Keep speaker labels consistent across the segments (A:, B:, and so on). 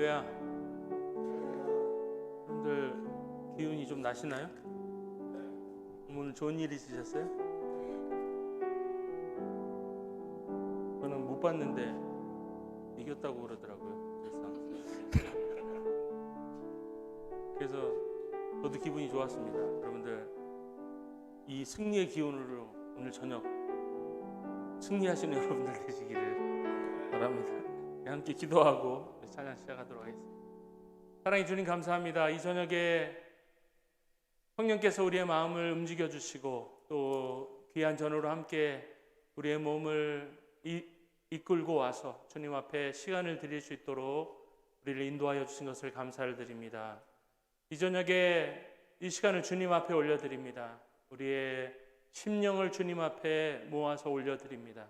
A: 할렐루야. 여러분들 기운이 좀 나시나요? 오늘 좋은 일 있으셨어요? 저는 못 봤는데 이겼다고 그러더라고요. 그래서 저도 기분이 좋았습니다. 여러분들 이 승리의 기운으로 오늘 저녁 승리하시는 여러분들 되시기를 바랍니다. 함께 기도하고 찬양 시작하도록 하겠습니다. 사랑해 주님 감사합니다. 이 저녁에 성령께서 우리의 마음을 움직여 주시고 또 귀한 전으로 함께 우리의 몸을 이끌고 와서 주님 앞에 시간을 드릴 수 있도록 우리를 인도하여 주신 것을 감사를 드립니다. 이 저녁에 이 시간을 주님 앞에 올려드립니다. 우리의 심령을 주님 앞에 모아서 올려드립니다.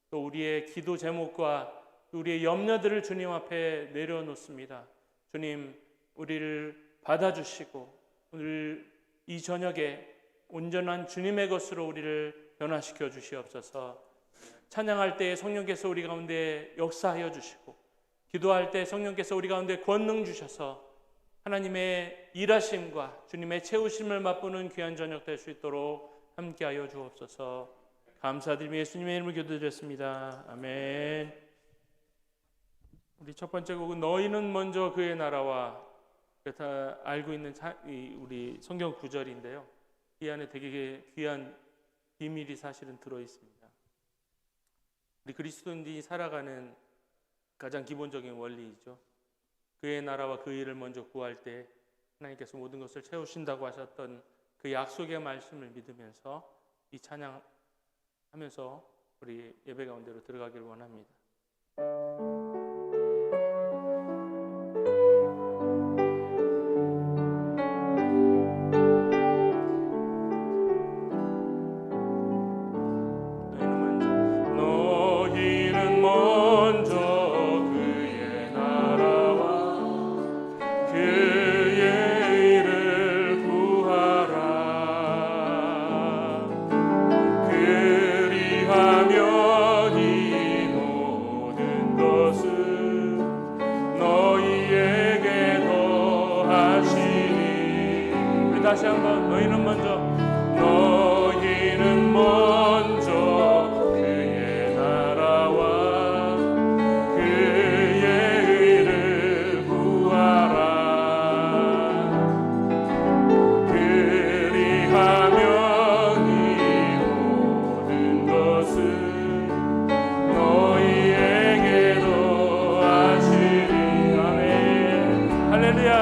A: 또 우리의 기도 제목과 우리의 염려들을 주님 앞에 내려놓습니다. 주님, 우리를 받아주시고 오늘 이 저녁에 온전한 주님의 것으로 우리를 변화시켜 주시옵소서. 찬양할 때 성령께서 우리 가운데 역사하여 주시고 기도할 때 성령께서 우리 가운데 권능 주셔서 하나님의 일하심과 주님의 채우심을 맛보는 귀한 저녁 될 수 있도록 함께하여 주옵소서. 감사드리며 예수님의 이름으로 기도드렸습니다. 아멘. 우리 첫 번째 곡은 너희는 먼저 그의 나라와, 다 알고 있는 우리 성경 구절인데요. 이 안에 되게 귀한 비밀이 사실은 들어있습니다. 우리 그리스도인들이 살아가는 가장 기본적인 원리이죠. 그의 나라와 그 일을 먼저 구할 때 하나님께서 모든 것을 채우신다고 하셨던 그 약속의 말씀을 믿으면서 이 찬양하면서 우리 예배 가운데로 들어가기를 원합니다. 다시 한번 너희는 먼저 그의 나라와 그의 의를 구하라. 그리하면 이 모든 것을 너희에게 더하시리. 아멘. 할렐루야.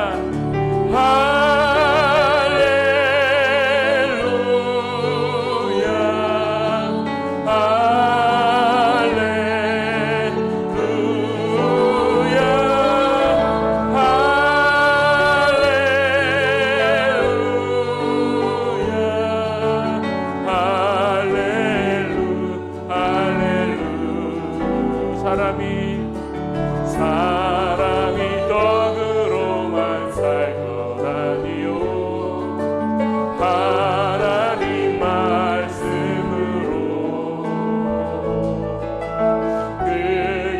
A: 사람이 떡으로만 살 것 아니요 하나님 말씀으로 그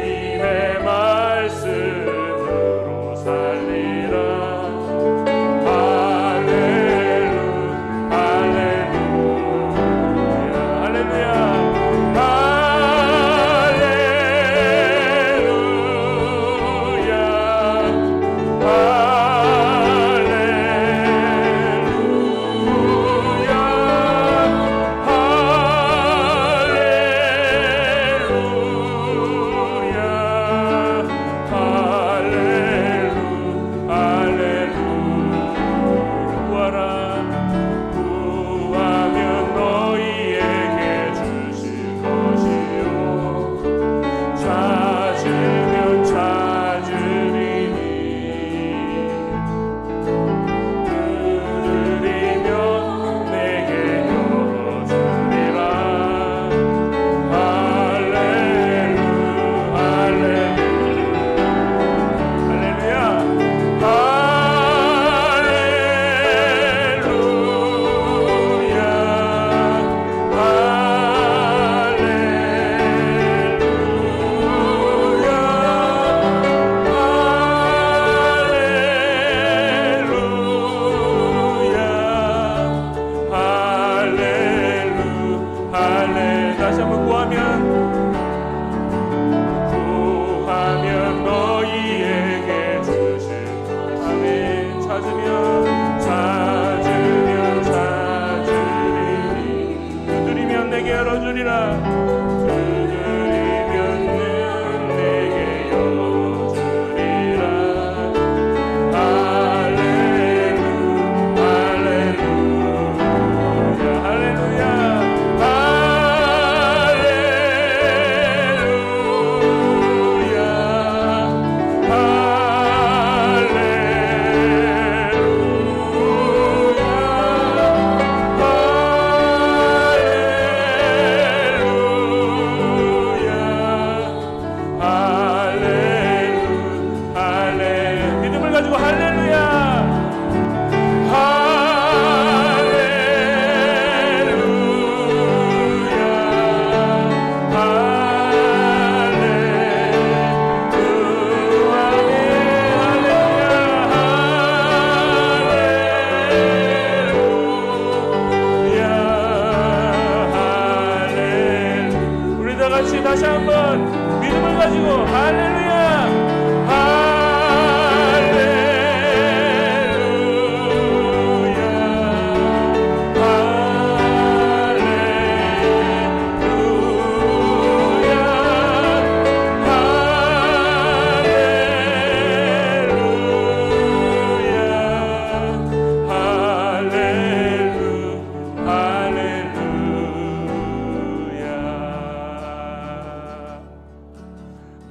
A: 입의 말씀으로 살리라. 할렐루야 할렐루야 할렐루야. 구하면 너희에게 줄 내게 열어주리라. 두드리면 문 내게 열어주리라. 할렐루야 할렐루야 다시 한번 믿음을 가지고 할렐루야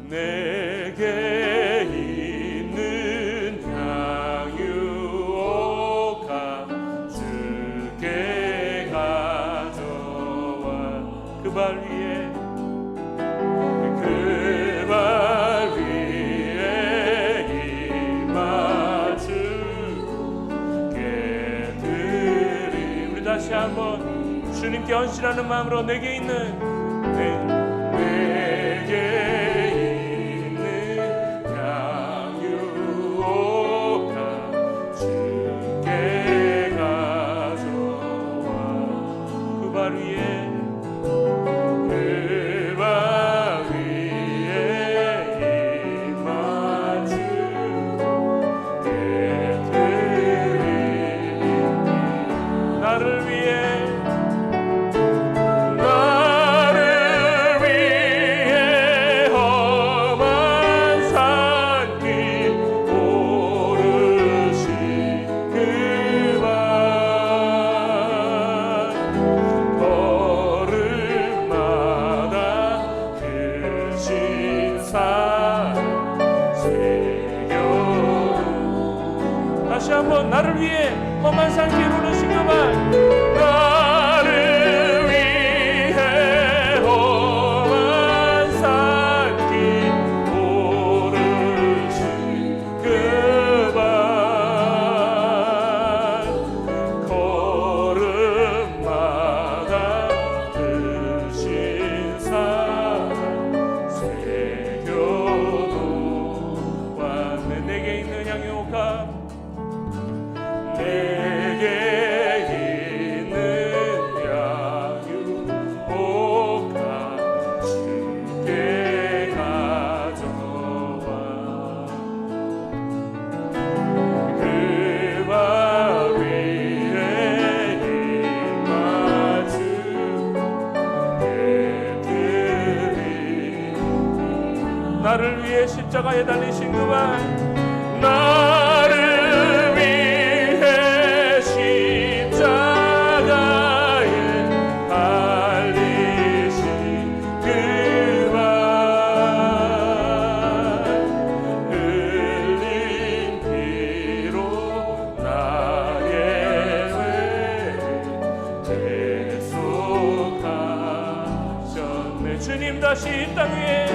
A: 내게 있는 향유가 주께 가져와 그 발 위에 임하주게 드리. 우리 다시 한번 주님께 헌신하는 마음으로 내게 있는 다시 한번 나를 위해 험한 산길 오르신 그 발 나를 위해 험한 산길 오르신 그 발 걸음마다 드신 사랑 새겨놓아 내게 있는 향유가 내게 있는 향유가 주께 가져와 그 발 위에 임하주게 드리. 나를 위해 십자가에 달리신 그 발 나를 주님 다시 이 땅 위에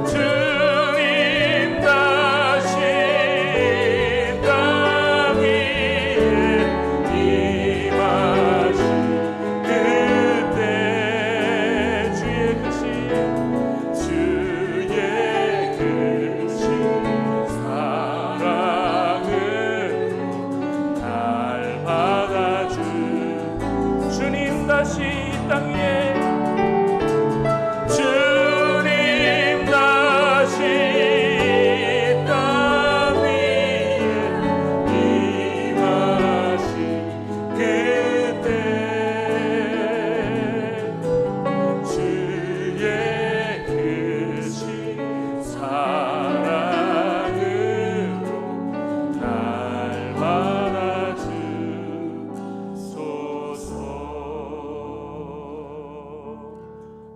A: 주님 다시 이 땅 위에 임하신 그때 주의 크신 사랑으로 날 받아준 주님 다시 이 땅 위에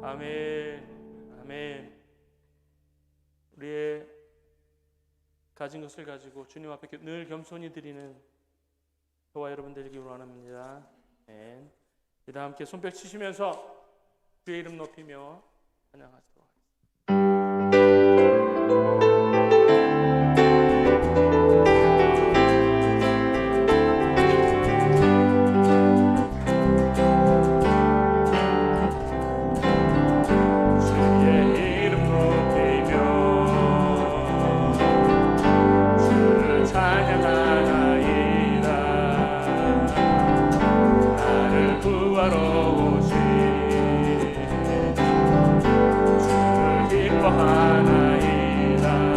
A: 아멘. 아멘. 우리의 가진 것을 가지고 주님 앞에 늘 겸손히 드리는 저와 여러분 되기를 원합니다. 아멘. 다 함께 손뼉 치시면서 주의 이름 높이며 찬양하시도록 하나이다.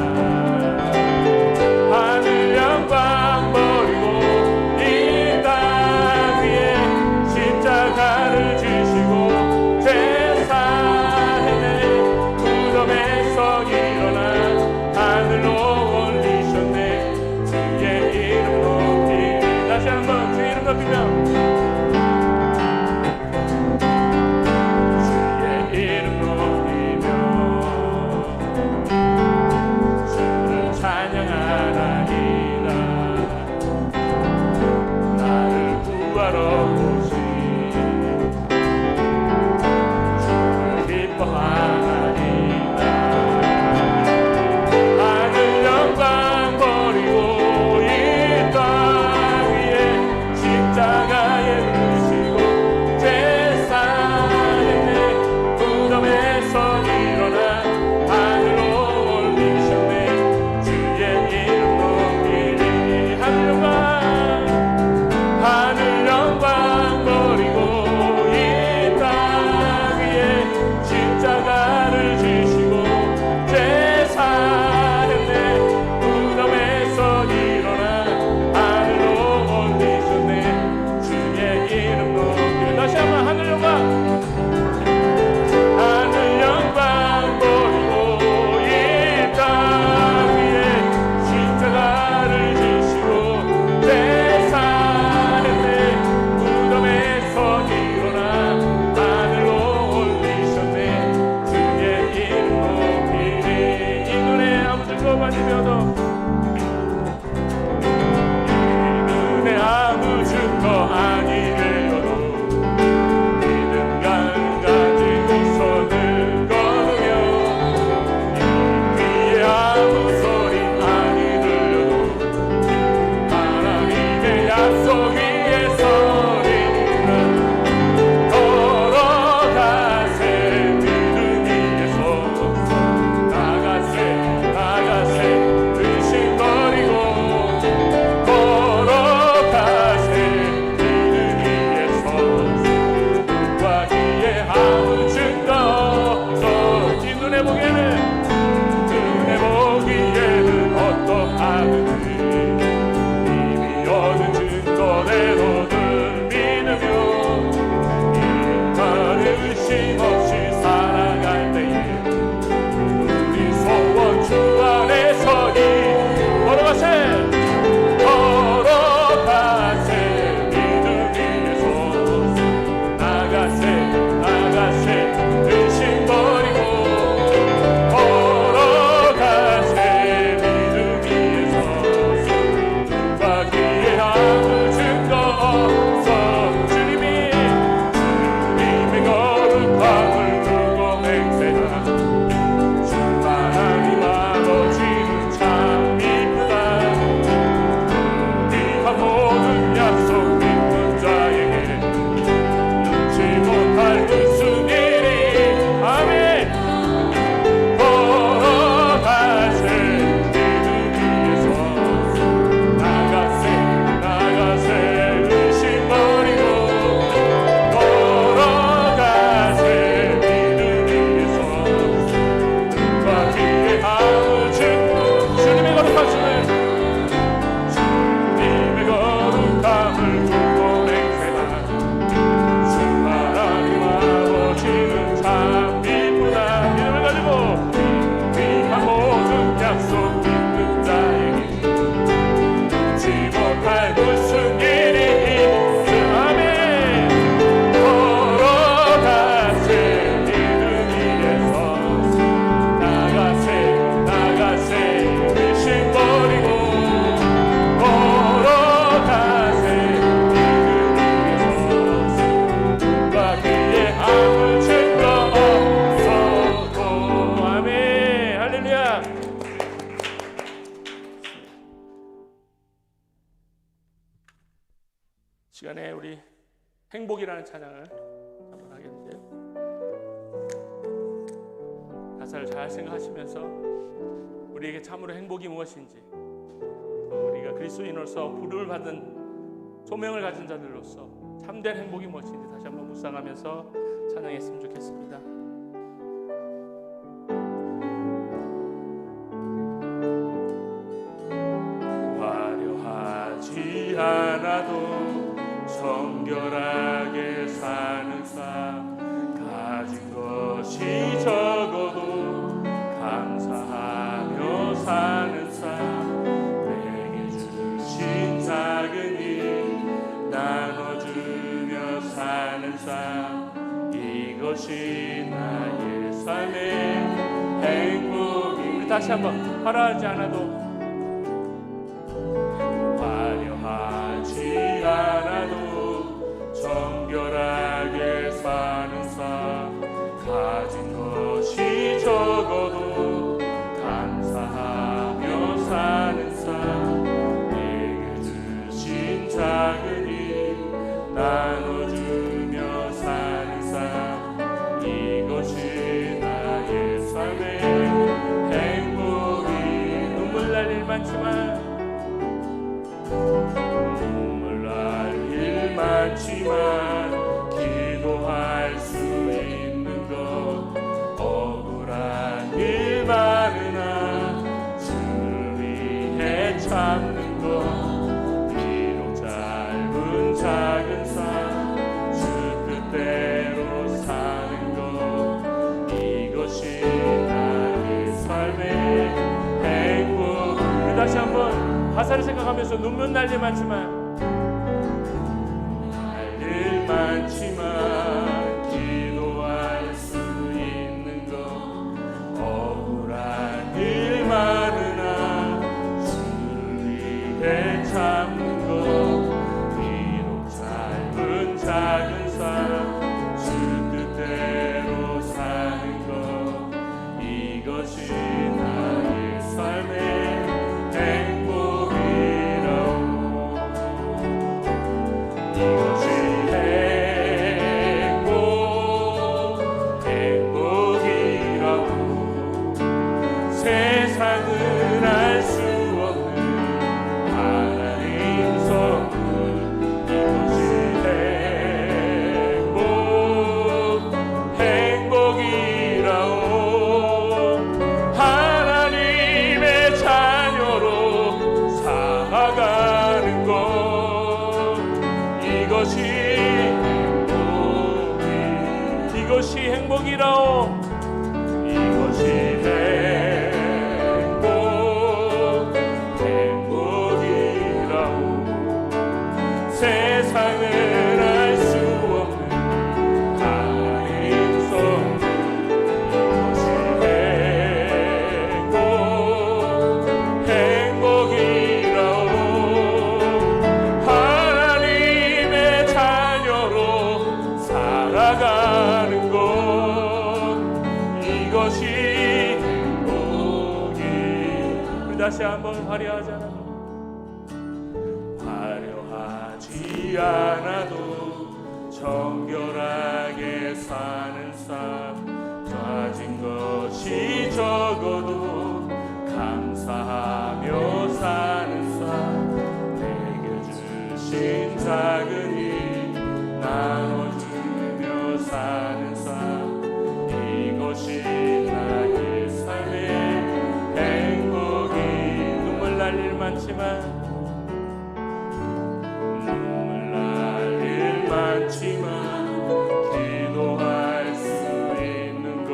A: 행복이라는 찬양을 한번 하겠는데요. 가사를 잘 생각하시면서 우리에게 참으로 행복이 무엇인지, 또 우리가 그리스도인으로서 부름을 받은 소명을 가진 자들로서 참된 행복이 무엇인지 다시 한번 묵상하면서 찬양했으면 좋겠습니다. 화려하지 않아도 정결하게 사는 삶, 가진 것이 적어도 감사하며 사는 삶, 내게 주신 작은 일 나눠주며 사는 삶, 이것이 나의 삶의 행복이. 우리 다시 한번 화려하지 않아도 않아도 정결하게 사는 삶, 가진 것이 적어도 감사하며 사는 삶, 내게 주신 작은 일 나눠주며 사는 삶, 이것이 나의 삶의 행복이. 눈물 날 일 많지만 많지만 기도할 수 있는 것, 억울한 일 많으나 주를 위해 참는 것, 비록 짧은 작은 삶 주 뜻대로 사는 것, 이것이 나의 삶의 행복. 다시 한번 가사를 생각하면서 눈물 날 일 많지만 기도할 수 있는 것, 억울한 일 많으나 주를 위해 참는 것, 비록 짧은 작은 삶 주 뜻대로 사는 것, 이것이 나의 삶의 행복이라오. 이것이 세상은 알 수 없는 하나님 선물, 이것이 행복이라오. 하나님의 자녀로 살아가는 것, 이것이 행복이라오. 이것이 세상을 알 수 없는 하나님 선물, 이것이 행복이라오. 하나님의 자녀로 살아가는 것, 이것이 행복이. 우리 다시 한번 화려하지 않아도 않아도 정결하게 사는 삶, 가진 것이 적어도 감사하며 사는 삶, 내게 주신 작은 일 나눠주며 사는 삶, 이것이 나의 삶의 행복이. 눈물 날 일 많지만 기도할 수 있는 것,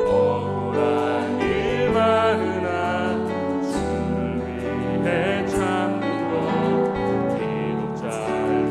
A: 억울한 일 많으나 주를 위해 참는 것, 비록 짧은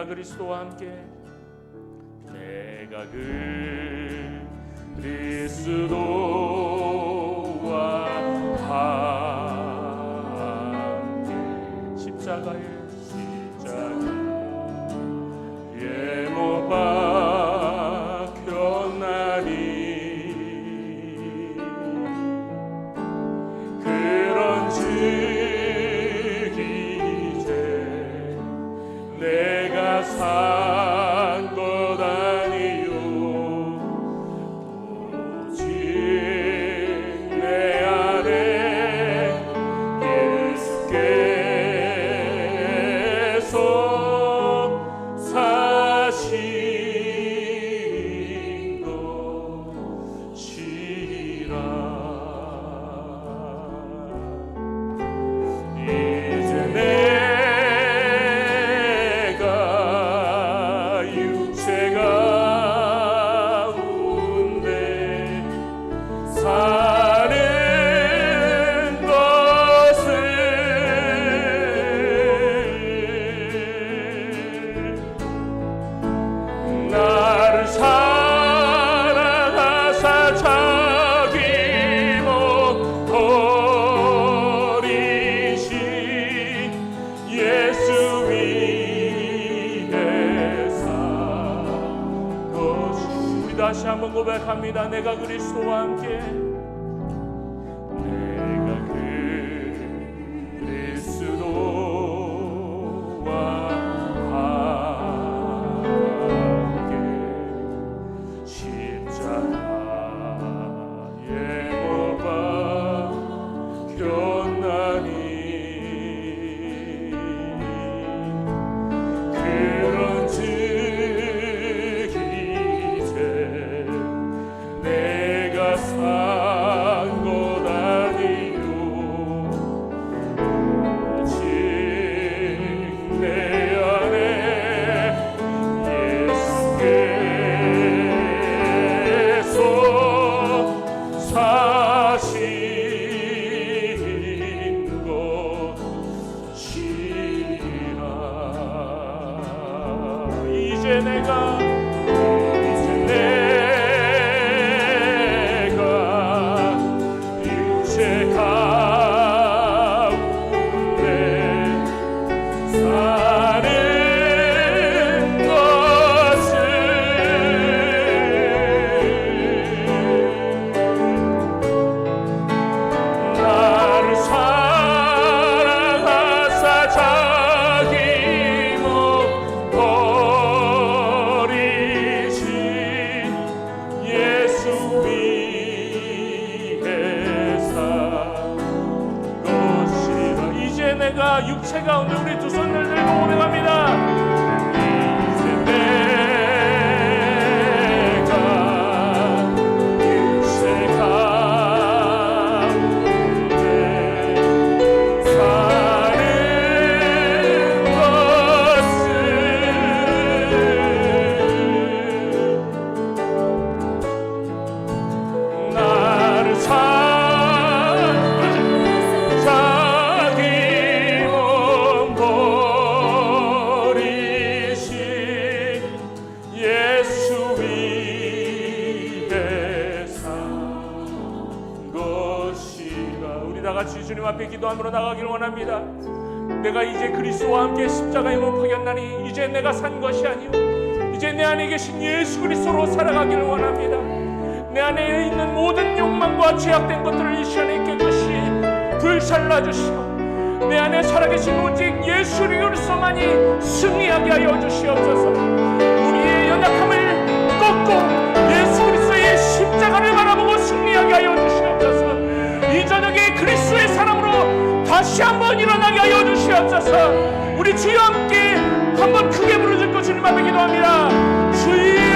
A: 내가 그리스도와 함께 내가 그리스도와 함께 십자가에 못 박혔나니 그런즉 이제 내가 산 것 아니요 오직 내 안에 예수께서 사신 것이라. 이제 내가 육체 가운데 사는 것을 나를 사랑하사 자기 못 버리신 예수 위에 산 것이. 우리 다시 한번 고백합니다. 내가 그리스도와 함께 내가 그리스도와 함께 십자가에 못 박혔나니 그런즉 이제 내가 산 것 아니요 오직 내 안에 예수께서 사신 것이라. 이제 내가 육체 가운데 사는 것을 나를 사랑하사 자기 못 버리신 예수 위에 산 것이라. 이제 내가 육체 가운데 우리 두 손을 들고 고백합니다. 이제 내가 육체 가운데 사는 것을 나를 자기 몸 버리신 예수 위에 산 것이라. 우리 다 같이 주님 앞에 기도함으로 나가기를 원합니다. 내가 이제 그리스도와 함께 십자가에 못 박였나니 이제 내가 산 것이 아니요 이제 내 안에 계신 예수 그리스도로 살아가기를 원합니다. 내 안에 있는 모든 욕망과 죄악된 것들을 이 시간에 깨끗이 불살라 주시고 내 안에 살아계신 오직 예수 그리스도만이 승리하게 하여 주시옵소서. 우리의 연약함을 꺾고 예수 그리스도의 십자가를 바라보고 승리하게 하여 주시옵소서. 이 저녁에 그리스도의 사랑으로 다시 한번 일어나게 하여 주시옵소서. 우리 주여 함께 한번 크게 부르짖고 주님 앞에 기도합니다. 주여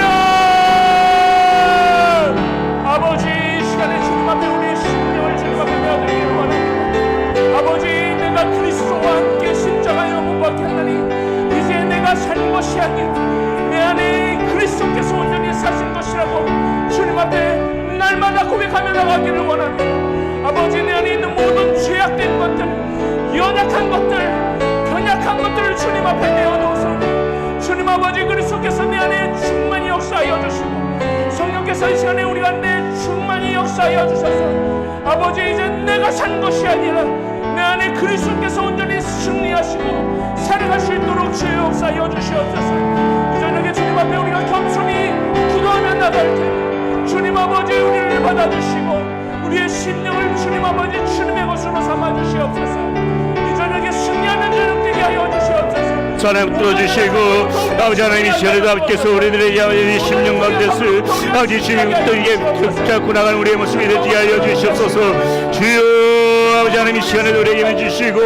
A: 아버지, 이 시간에 주님 앞에 우리의 심령을 주님 앞에 내어드리기를 원합니다. 아버지, 내가 그리스도와 함께 십자가에 못 박혔나니 이제 내가 산 것이 아니요 내 안에 그리스도께서 온전히 사신 것이라고 주님 앞에 날마다 고백하며 나가기를 원합니다. 아버지, 내 안에 있는 모든 죄악된 것들, 연약한 것들, 변약한 것들을 주님 앞에 내어놓으소니 주님
B: 주님 아버지 그리스도께서 내 안에 충만히 역사하여 주시고 성령께서 이 시간에 우리 가운데 충만히 역사하여 주셔서 아버지 이제 내가 산 것이 아니라 내 안에 그리스도께서 온전히 승리하시고 살아갈 수 있도록 주의 역사하여 주시옵소서. 이 저녁에 주님 앞에 우리가 겸손히 기도하며 나갈 때 주님 아버지 우리를 받아주시고 우리의 심령을 주님 아버지 주님의 것으로 삼아주시옵소서. 이 저녁에 승리하는 저녁 되게 하여 주시옵소서.
C: 하나님 들어주시고 아버지 하나님 이 시간에도 아버지께서 우리들의 아버지 심령 가운데서 아버지 주님 또 이게 붙잡고 나가는 우리의 모습이 되게 하여 주시옵소서. 주여 아버지 하나님 이 시간에도 우리에게 해주시고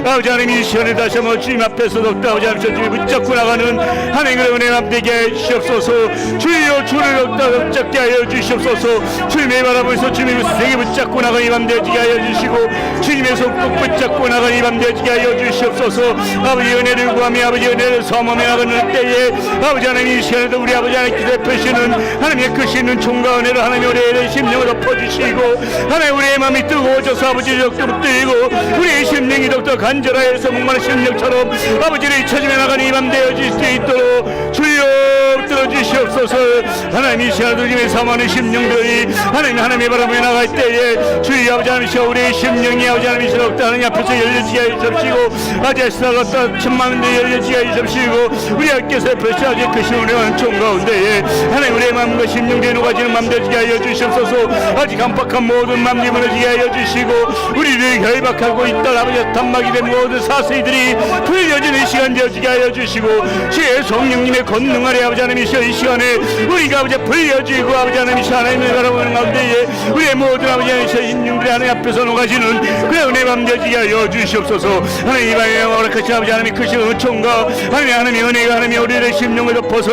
C: 아버지 하나님 이 시간에 다시 한번 주님 앞에서 더욱더 아버지 하나님 주님 붙잡고 나가는 하나님의 은혜 맘 되게 하여 주시옵소서. 주여 주를 더욱더 붙잡게 하여 주시옵소서. 주님의 바라보면서 주님의 세계 붙잡고 나가는 이맘 되게 하여 주시고 주님의 손꼭 붙잡고 나가는 이맘 되게 하여 주시옵소서. 아버지 은혜를 구하며 아버지 은혜를 섬하며 나가는 때에 아버지 하나님 이 시간에도 우리 아버지 하나님께 대표시는 하나님의 크시는 총과 은혜로 하나님 우리의 심령을 덮어주시고 하나님 우리의 마음이 뜨거워져서 아버지를 더욱더 붙들고 우리의 심령이 더욱더 간절하여서 목마른 심령처럼 아버지를 찾으며 나가는 이맘 되어질 수 있도록 주여 들어주시옵소서. 하나님 이 시간에도 우리의 사모하는 심령들이 하나님의 바람에 나갈 때에 주여 아버지 하나님 우리의 심령이 아버지 하나님 더욱더 하나님 앞에서 열려지게 하여 주시고 아재 살았다 천만원대 열려지게 하여 주시고 우리 하나님께서 벌써 아직 크신 은혜와 총 가운데에 하나님 우리의 마음과 심령들이 녹아지는 맘 되게 하여 주시옵소서. 아직 깜빡한 모든 맘들이 무너지게 하여 주시고 우리를 결박하고 있던 아버지 단막이 된 모든 사슬들이 풀려지는 시간 되어지게 하여 주시고 주의 성령님의 권능 아래 아버지 하나님 이 시간에 우리가 아버지 풀려지고 아버지 하나님 하나님을 바라보는 가운데에 우리의 모든 아버지 하나님 심령들이 하나님 앞에서 녹아지는 그 은혜 맘 되어지게 하여 주시옵소서. 하나님 이 밤에 허락하신 아버지 하나님 크신 은총과 하나님의 은혜가 하나님의 우리의 심령을 덮어서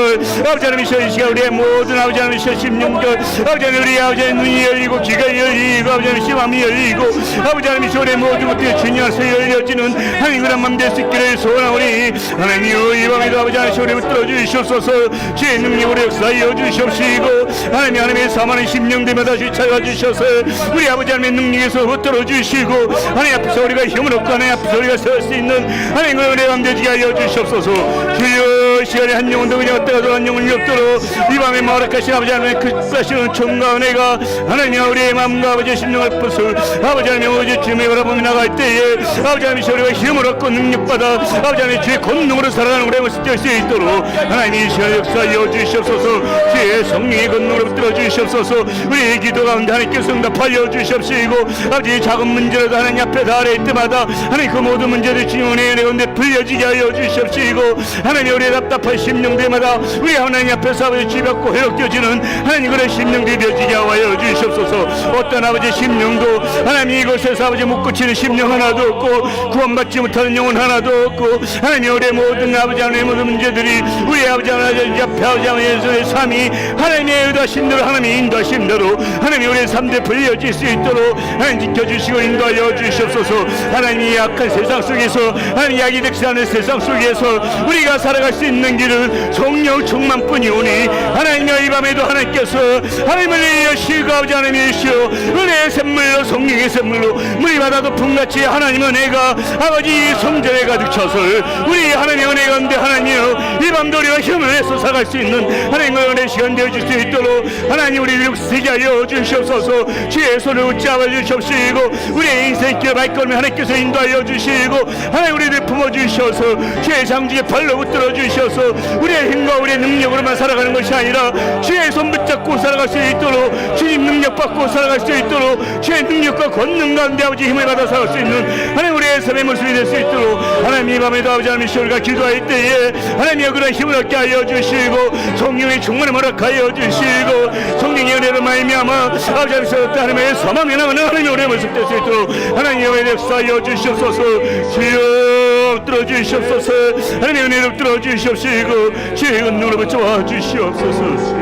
C: 아버지 하나님 이 시간 우리의 모든 아버지 하나님 심령들 아버지 하나님 우리 아버지 하나님 눈이 열리고 귀가 열리고 아버지 하나님 마음이 열리고 아버지 하나님 우리의 모든 것들이 주님 안에서 열려지는 하나님 그런 맘 될 수 있기를 소원하오니 하나님 이 밤에도 아버지 하나님 우리를 들어주시옵소서. 주의 능력으로 역사하여 주시옵시고 하나님의 사망의 심령들마다 주차해 주셔서 우리 아버지 하나님의 능력에서 붙들어 주시고 하나님 앞에서 우리가 힘을 얻고 하나님 앞에서 우리가 설 수 있는 하나님의 은혜 맘 되게 하여 주시옵소서. 주여 시간에 한 영혼도 그냥 왔다가도 한 영혼이 없도록 이 밤에 마락하신 아버지 하나님의 그 하시는 총과 은혜가 하나님 우리의 마음과 아버지의 심령을 부수 아버지 하나님 오직 주님의 바라보며 나갈 때에 아버지 하나님 우리가 힘을 얻고 능력받아 아버지 하나님 주의 권능으로 살아가는 우리의 모습 될 수 있도록 하나님 이 시간 역사하여 주시옵소서. 주의 성령의 권능으로 붙들어 주시옵소서. 우리의 기도 가운데 하나님께서 응답하여 주시옵시고 아버지 작은 문제라도 하나님 앞에 달할 때마다 하나님 그 모든 문제들 주님 은혜의 가운데 풀려지게 하여 주시옵시고 하나님 우리의 답답한 심령들마다 우리 하나님 앞에서 아버지 지벽고 회복되어지는 하나님 그런 심령들이 되어지게 하여 주시옵소서. 어떤 아버지 심령도 하나님 이곳에서 아버지 묻고치는 심령 하나도 없고 구원받지 못하는 영혼 하나도 없고 하나님 우리의 모든 아버지 하나님의 모든 문제들이 우리 아버지 하나님 앞에 아버지 하나님의 삶이 하나님의 의도하신 대로 하나님의 인도하신 대로 하나님 우리의 삶들 불려질 수 있도록 하나님 지켜주시고 인도하여 주시옵소서. 하나님이 약한 세상 속에서 하나님 약이 득시 않은 세상 속에서 우리가 살아갈 수 있는 길은 성령 충만뿐이오니 하나님의 이 밤에도 하나님께서 하나님을 여시고 아버지 하나님이시여 은혜의 샘물로 성령의 샘물로 물이 바다 높음같이 하나님의 은혜가 아버지 성전에 가득 차서 우리 하나님의 은혜 가운데 하나님이여 이 밤도 우리가 힘을 내서 살아갈 수 있는 하나님의 은혜 시간 되어줄 수 있도록 하나님 우리를 세게 하여 주시옵소서. 주의 손을 붙잡아 주시옵시고 우리의 인생길 발걸음에 하나님께서 인도하여 주시고 하나님 우리를 품어주셔서 주의 장중에 발로 붙들어 주셔서 우리의 힘과 우리의 능력으로만 살아가는 것이 아니라 주의 손 붙잡고 살아갈 수 있도록 주님 능력 받고 살아갈 수 있도록 주의 능력과 권능 가운데 아버지 힘을 받아 살아갈 수 있는 하나님 우리의 삶의 모습이 될 수 있도록 하나님 이 밤에도 아버지 하나님 우리가 기도할 때에 하나님의 그런 힘을 얻게 하여 주시고 성령의 충만을 허락하여 주시고 성령의 은혜로 말미암아 아버지 하나님의 소망에 나가는 하나님의 은혜의 모습 될 수 있도록 하나님의 은혜를 역사하여 주시옵소서. 주여 들어주시옵소서. 하나님의 은혜를 들어주시옵시고 주의 은총으로 붙여와 주시옵소서.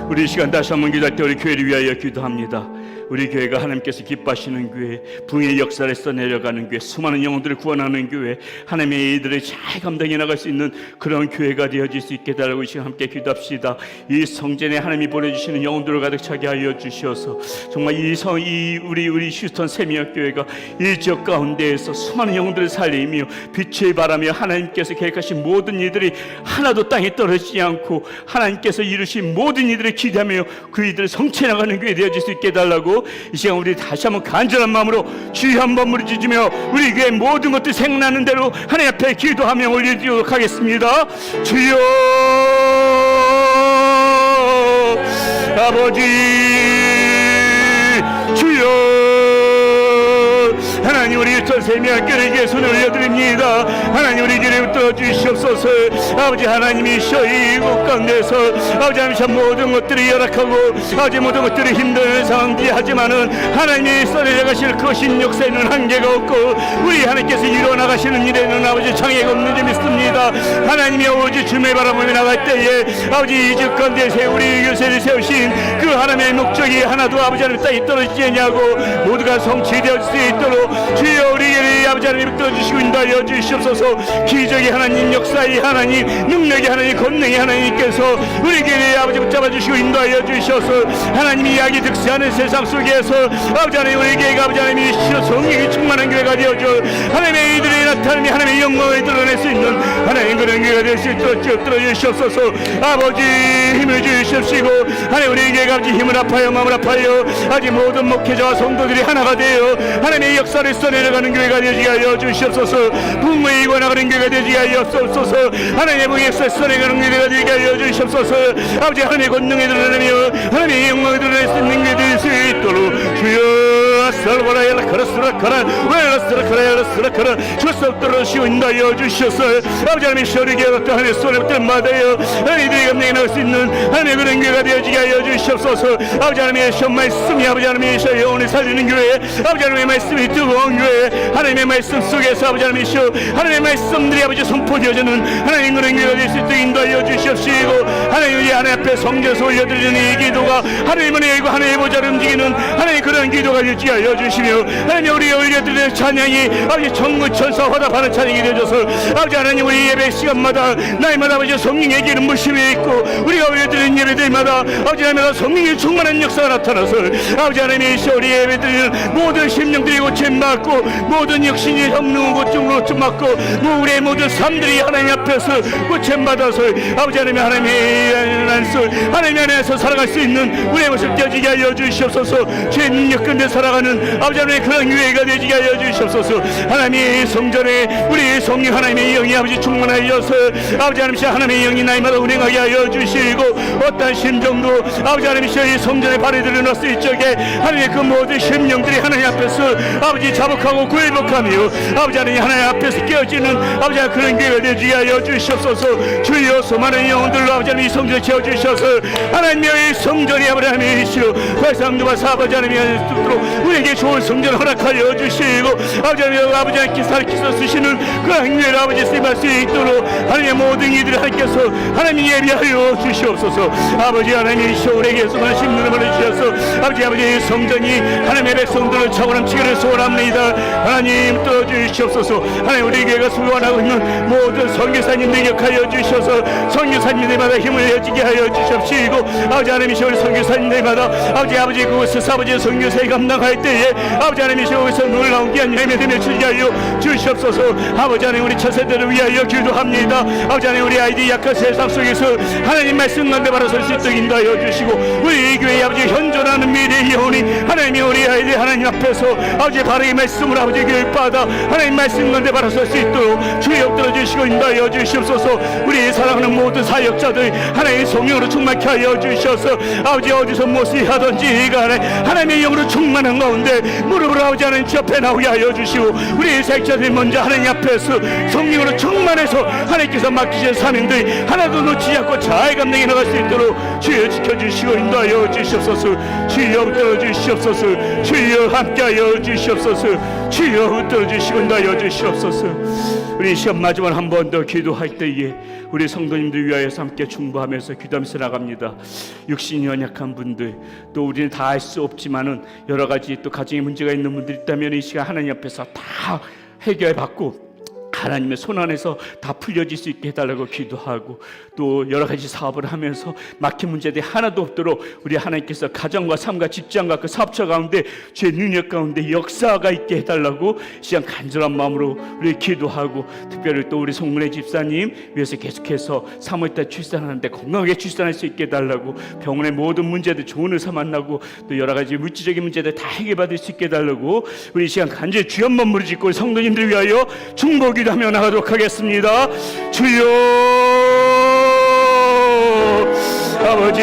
C: 우리 이 시간 다시 한번 기도할 때 우리 교회를 위하여 기도합니다. 우리 교회가 하나님께서 기뻐하시는 교회, 부흥의 역사를 써내려가는 교회, 수많은 영혼들을 구원하는 교회, 하나님의 일들을 잘 감당해 나갈 수 있는 그런 교회가 되어질 수 있게 달라고 이 시간 함께 기도합시다. 이 성전에 하나님이 보내주시는 영혼들을 가득 차게 하여 주시어서 정말 우리 휴스턴 세미역 교회가 이 지역 가운데에서 수많은 영혼들을 살리며 빛을 발하며 하나님께서 계획하신 모든 일들이 하나도 땅에 떨어지지 않고 하나님께서 이루신 모든 일들을 기대하며 그 일들을 성취해 나가는 교회 되어질 수 있게 해달라고 이 시간 우리 다시 한번 간절한 마음으로 주여 한번 부르짖으며 우리 교회 모든 것들 생각나는 대로 하나님 앞에 기도하며 올려드리도록 하겠습니다. 주여 아버지, 주여 하나님, 우리 전 세미학교에게 손을 올려드립니다. 하나님, 우리 교회를 들어주시옵소서. 아버지 하나님이시여, 이곳 가운데서 아버지 하나님 참 모든 것들이 열악하고 아버지 모든 것들이 힘든 상황이지 하지만은 하나님이 써내려가실 그 신역사에는 한계가 없고 우리 하나님께서 이루어나가시는 일에는 아버지 장애가 없는 줄 믿습니다. 하나님이 오직 주님을 바라보며 나갈 때에 아버지 이 집 가운데서 우리 교세를 세우신 그 하나님의 목적이 하나도 아버지 하나님 땅에 떨어지지 않냐고 모두가 성취될 수 있도록 주여 우리에게 아버지 하나님 떠주시고 인도하여 주시옵소서. 기적의 하나님, 역사의 하나님, 능력의 하나님, 권능의 하나님께서 우리에게 아버지 붙잡아주시고 인도하여 주셔서 하나님이 이야기 득세하는 세상 속에서 아버지 하나님 우리에게 아버지 하나님이 성령이 충만한 교회가 되어줘 하나님의 이들이 나타나며 하나님의 영광을 드러낼 수 있는 하나님 그런 교회가 될 수 있도록 들어주시옵소서. 아버지 힘을 주시옵시고 하나님 우리에게 아버지 힘을 아파요 마음을 아파요 아직 모든 목회자와 성도들이 하나가 되어 하나님의 역사를 써내려가는 교회가 되게 하여 주시옵소서. 부흥을 이궈나가는 교회가 되게 하여 주옵소서. 하나님의 부흥의 역사를 써내려가는 교회가 되게 하여 주시옵소서. 아버지 하나님의 권능을 드러내며 하나님의 영광을 드러낼 수 있는 교회 될 수 있도록 주여 살바라야라 카라스라카라 웨라스라카라야라스라카라 주석 들어주시고 인도하여 주시옵소서. 아버지 하나님의 시어리게 어떤 하나님의 손을 때마다요 하나님들이 감당해 나갈 수 있는 하나님의 그런 교회가 되어지게 하여 주시옵소서. 아버지 하나님의 시험 말씀이 아버지 하나님의 시어 영혼을 살리는 교회 아버지 하나님의 말씀이 뜨거운 교회 하나님의 말씀 속에서 아버지 하나님의 시어 하나님의 말씀들이 아버지 선포되어지는 하나님 그런 교회가 될 수 있도록 인도하여 주시옵시고 하나님 우리 하나님 앞에 성전에서 올려드리는 이 기도가 하나님의 열고 하나님의 보좌를 움직이는 하나님 그런 기도가 되게 하여 주시며 하나님 우리 올려드리는 찬양이 아버지 천군 천사 화답하는 찬양이 되어져서 아버지 하나님 우리 예배 시간마다 날마다 아버지 성령의 기름 부심이 있고 우리가 올려드리는 예배들마다 아버지 하나님 성령의 충만한 역사가 나타나서 아버지 하나님의 우리 예배드리는 모든 심령들이 고침받고 모든 육신이 성령 고침으로 고침받고 우리의 모든 삶들이 하나님 앞에서 고침받아서 아버지 하나님의 하나님 안에서 살아갈 수 있는 우리의 모습 되어지게 하여 주시옵소서. 죄 능력 가운데 살아가는 아버지 하나님의 그런 교회가 되어지게 하여 주시옵소서. 하나님의 성전에 우리 성령 하나님의 영이 아버지 충만하여서 아버지 하나님의 영이 날마다 운행하게 하여 주시고 어떠한 심정도 아버지 하나님의 성전에 발을 들여놓을 수 있게 하나님의 그 모든 심령들이 하나님 앞에서 아버지 자복하고 굴복하며 아버지 하나님 앞에서 깨어지는 아버지 그런 교회가 되어지게 하여 주시옵소서. 주여 수많은 영혼들로 아버지 하나님 이 성전을 채워주셔서 하나님의 성전이 아버지 하나님이시오 발상도와 사바지 하나님이 듣도록 우리에게 좋은 성전을 허락하여 주시고 아버지 하나님께 살아서 쓰시는 그런 교회를 아버지 쓰임할 수 있도록 하나님의 모든 이들을 하나님께서 하나님 예비하여 주시옵소서. 아버지 하나님이시오 우리에게서만 심문을 보내주셔서 아버지 성전이 하나님의 백성들을 차고 넘치기를 소원합니다. 하나님 떠주시옵소서. 하나님 우리 교회가 수고하고 있는 모든 선교사님들 격하여 주셔서 선교사님들마다 힘을 내어지게 하여 주시옵시고 아버지 하나님이시오 우리 선교사님들마다 아버지 그곳에서 아버지 선교사에 감당할 때에 아버지 하나님이시오 거기서 놀라운 귀한 예배되며 주게 하여 주시옵소서. 아버지 하나님 우리 차세대를 위하여 기도합니다. 아버지 하나님 우리 아이들이 약한 세상 속에서 하나님 말씀 가운데 바로 설 수 있도록 인도하여 주시고 우리 교회의 아버지 현존하는 미래의 영혼이 하나님이 우리 아이들 하나님 앞에서 아버지 바르게 말씀을 아버지 교육받아 하나님 말씀 가운데 바로 설 수 있도록 주여 들어주시고 인도하여 주시옵소서. 우리 사랑하는 모든 사역자들 하나님의 성령으로 충만케 하여 주셔서 아버지 어디서 무엇을 하든지 간에 하나님의 영으로 충만한 가운데 무릎으로 아버지 하나님 옆에 나오게 하여 주시고 우리 사역자들이 먼저 하나님 앞에서 성령으로 충만해서 하나님께서 맡기신 사명들 하나도 놓치지 않고 잘 감당해 나갈 수 있도록 주여 지켜주시고 인도하여 주시옵소서. 주여 붙들어 주시옵소서. 주여 함께하여 주시옵소서. 주여 붙들어 주시고 인도하여 주시옵소서. 우리 시험 마지막 한 번 더 기도할 때에 우리 성도님들 위하여서 함께 중보하면서 기도하면서 나갑니다. 육신이 연약한 분들, 또 우리는 다 알 수 없지만은 여러 가지 또 가정에 문제가 있는 분들이 있다면 이 시간 하나님 앞에서 다 해결받고 하나님의 손 안에서 다 풀려질 수 있게 해달라고 기도하고, 또 여러 가지 사업을 하면서 막힌 문제들이 하나도 없도록 우리 하나님께서 가정과 삶과 직장과 그 사업처 가운데 주의 능력 가운데 역사가 있게 해달라고 시간 간절한 마음으로 우리 기도하고, 특별히 또 우리 송문혜 집사님 위해서 계속해서 3월달 출산하는데 건강하게 출산할 수 있게 해달라고, 병원의 모든 문제들 좋은 의사 만나고 또 여러 가지 물질적인 문제들 다 해결받을 수 있게 해달라고 우리 시간 간절히 주여 한번 무릎 짓고 성도님들 위하여 중보기도 하며 나가도록 하겠습니다. 주여 아버지,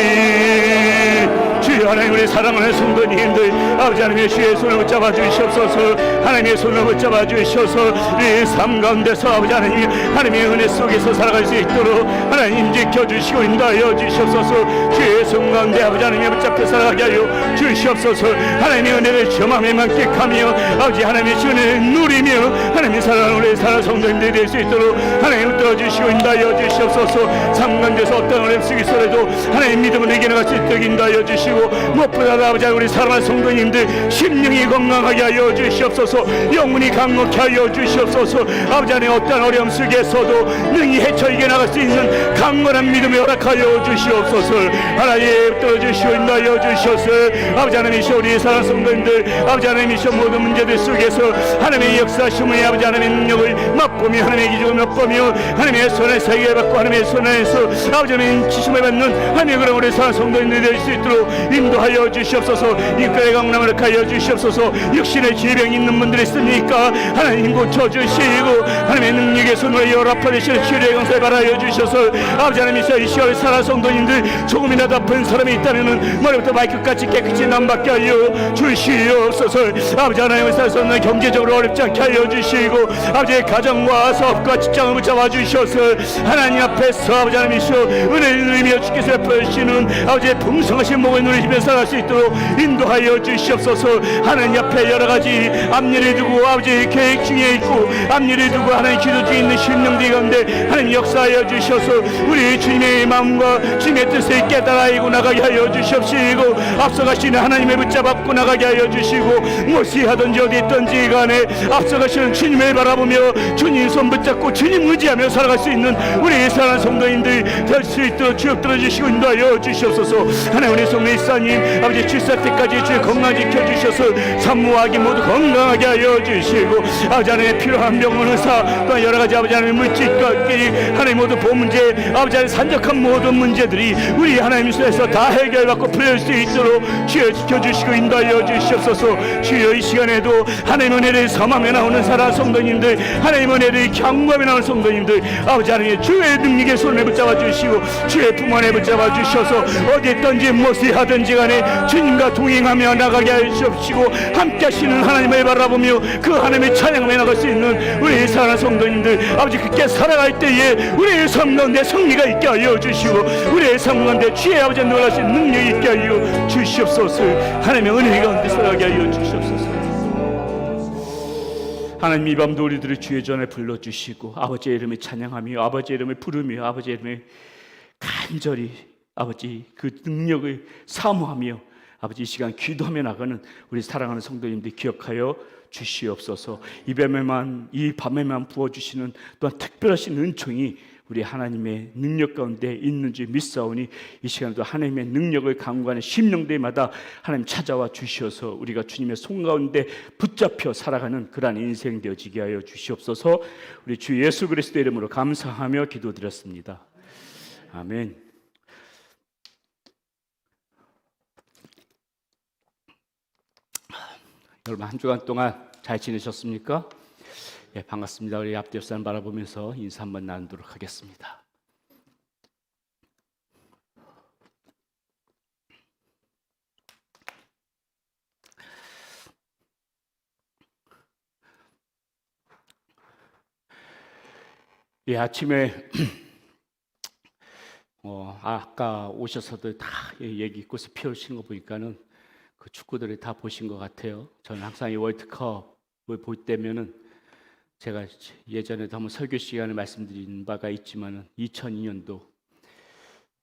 C: 주여 하나님, 우리 사랑하는 성도님들 아버지 하나님의 주의 손을 붙잡아 주시옵소서. 하나님의 손을 붙잡아 주셔서 우리 삶 가운데서 아버지 하나님의 은혜 속에서 살아갈 수 있도록 하나님 지켜주시고 인도하여 주시옵소서. 주의 손 가운데 아버지 하나님의 붙잡혀 살아가게 하여 주시옵소서. 하나님의 은혜를 점함에 만끽하며 아버지 하나님의 은혜를 누리며 하나님의 사랑하는 우리 사랑 성도님들이 될 수 있도록 하나님 붙들어주시고 인도하여 주시옵소서. 삶 가운데서 어떤 어려움 속에서라도 하나님 믿음을 이겨 나갈 수 있도록 인도하여 주시고, 무엇보다도 아버지 우리 사랑하는 성도님들 심령이 건강하게 하여 주시옵소서. 영혼이 강력하게 하여 주시옵소서. 아버지 하나님 어떤 어려움 속에서도 능히 헤쳐 이겨나갈 수 있는 강건한 믿음을 허락하여 주시옵소서. 하나님 떨어주시오 인도하여 주시옵소서. 아버지 하나님이시여 우리 사랑하는 성도님들 아버지 하나님이시여 모든 문제들 속에서 하나님의 역사심의 아버지 하나님의 능력을 맛보며 하나님의 기적을 맛보며 하나님의 손에서 해결받고 하나님의 손에서 아버지 하나님 지심을 받는 하나님의 그런 우리 사랑하는 성도님들이 될 수 있도록 인도하여 주시옵소서. 인권의 강남을 하여 주시옵소서. 육신의 질병이 있는 분들이 있습니까? 하나님 고쳐주시고 하나님의 능력의 손으로 열아파되시는 치료의 강사에 바라여 주셔서 아버지 하나님이시여 이 시간 사랑 성도님들 조금이라도 아픈 사람이 있다면 머리부터 발끝까지 깨끗이 남받게 하여 주시옵소서. 아버지 하나님의 살아서는 경제적으로 어렵지 않게 하여 주시고 아버지의 가정과 사업과 직장을 붙잡아 주셔서 하나님 앞에서 아버지 하나님이시여 은혜를 누리며 주께서 베푸시는 아버지의 풍성하신 목을 누리시며 살아갈 수 있도록 인도하여 주시옵소서. 하나님 앞에 여러 가지 앞일을 두고 아버지 계획 중에 있고 앞일을 두고 하나님 기도 중에 있는 심령들 가운데 하나님 역사하여 주셔서 우리 주님의 마음과 주님의 뜻을 깨달아 알고 나가게 하여 주시옵시고 앞서가시는 하나님의 붙잡고 나가게 하여 주시고 무엇이 하든지 어디 있든지 간에 앞서가시는 주님을 바라보며 주님 손 붙잡고 주님 의지하며 살아갈 수 있는 우리 사랑하는 성도님들 될 수 있도록 주여 들어주시고 인도하여 주시옵소서. 하나님 우리 성리사님 아버지 출산 때까지 주의 건강 지켜주셔서 산모아기 모두 건강하게 하여 주시고 아버지 하나님 필요한 병원 의사 또 여러 가지 아버지 하나님 물질까지 하나님 모두 보험 문제 아버지 하나님 산적한 모든 문제들이 우리 하나님 손에서 다 해결받고 풀릴 수 있도록 주여 지켜주시고 인도하여 주시옵소서. 주여 이 시간에도 하나님 은혜를 삼하며 나오는 사랑 성도님들 하나님 은혜를 경고하며 나오는 성도님들 아버지 하나님 주의 능력의 손에 붙잡아 주시고 주의 품 안에 붙잡아 주셔서 어디 있든지 무엇을 하든지 간에 주님과 동행하며 나가게 하시옵시고 함께 하시는 하나님을 바라보며 그 하나님의 찬양하며 나갈 수 있는 우리 사랑하는 성도님들 아버지 그렇게 살아갈 때에 우리의 삶 가운데 승리가 있게 하여 주시고 우리의 삶 가운데 주의 아버지 놀라신 능력이 있게 하여 주시옵소서. 하나님의 은혜 가운데 살아가게 하여 주시옵소서. 하나님 이 밤도 우리들을 주의 전에 불러주시고 아버지의 이름을 찬양하며 아버지의 이름을 부르며 아버지의 이름을 간절히 아버지 그 능력을 사모하며 아버지 이 시간 기도하며 나가는 우리 사랑하는 성도님들 기억하여 주시옵소서. 이 밤에만 부어주시는 또한 특별하신 은총이 우리 하나님의 능력 가운데 있는지 믿사오니 이 시간도 하나님의 능력을 강구하는 심령들마다 하나님 찾아와 주시어서 우리가 주님의 손 가운데 붙잡혀 살아가는 그러한 인생 되어지게 하여 주시옵소서. 우리 주 예수 그리스도의 이름으로 감사하며 기도드렸습니다. 아멘. 여러분 한 주간 동안 잘 지내셨습니까? 예, 반갑습니다. 우리 앞뒤 옆사람 바라보면서 인사 한번 나누도록 하겠습니다. 예, 아침에 아까 오셔서도 다 얘기 꽃을 피우신 거 보니까는 그 축구들을 다 보신 것 같아요. 저는 항상 이 월드컵을 볼 때면은 제가 예전에도 한번 설교 시간에 말씀드린 바가 있지만은 2002년도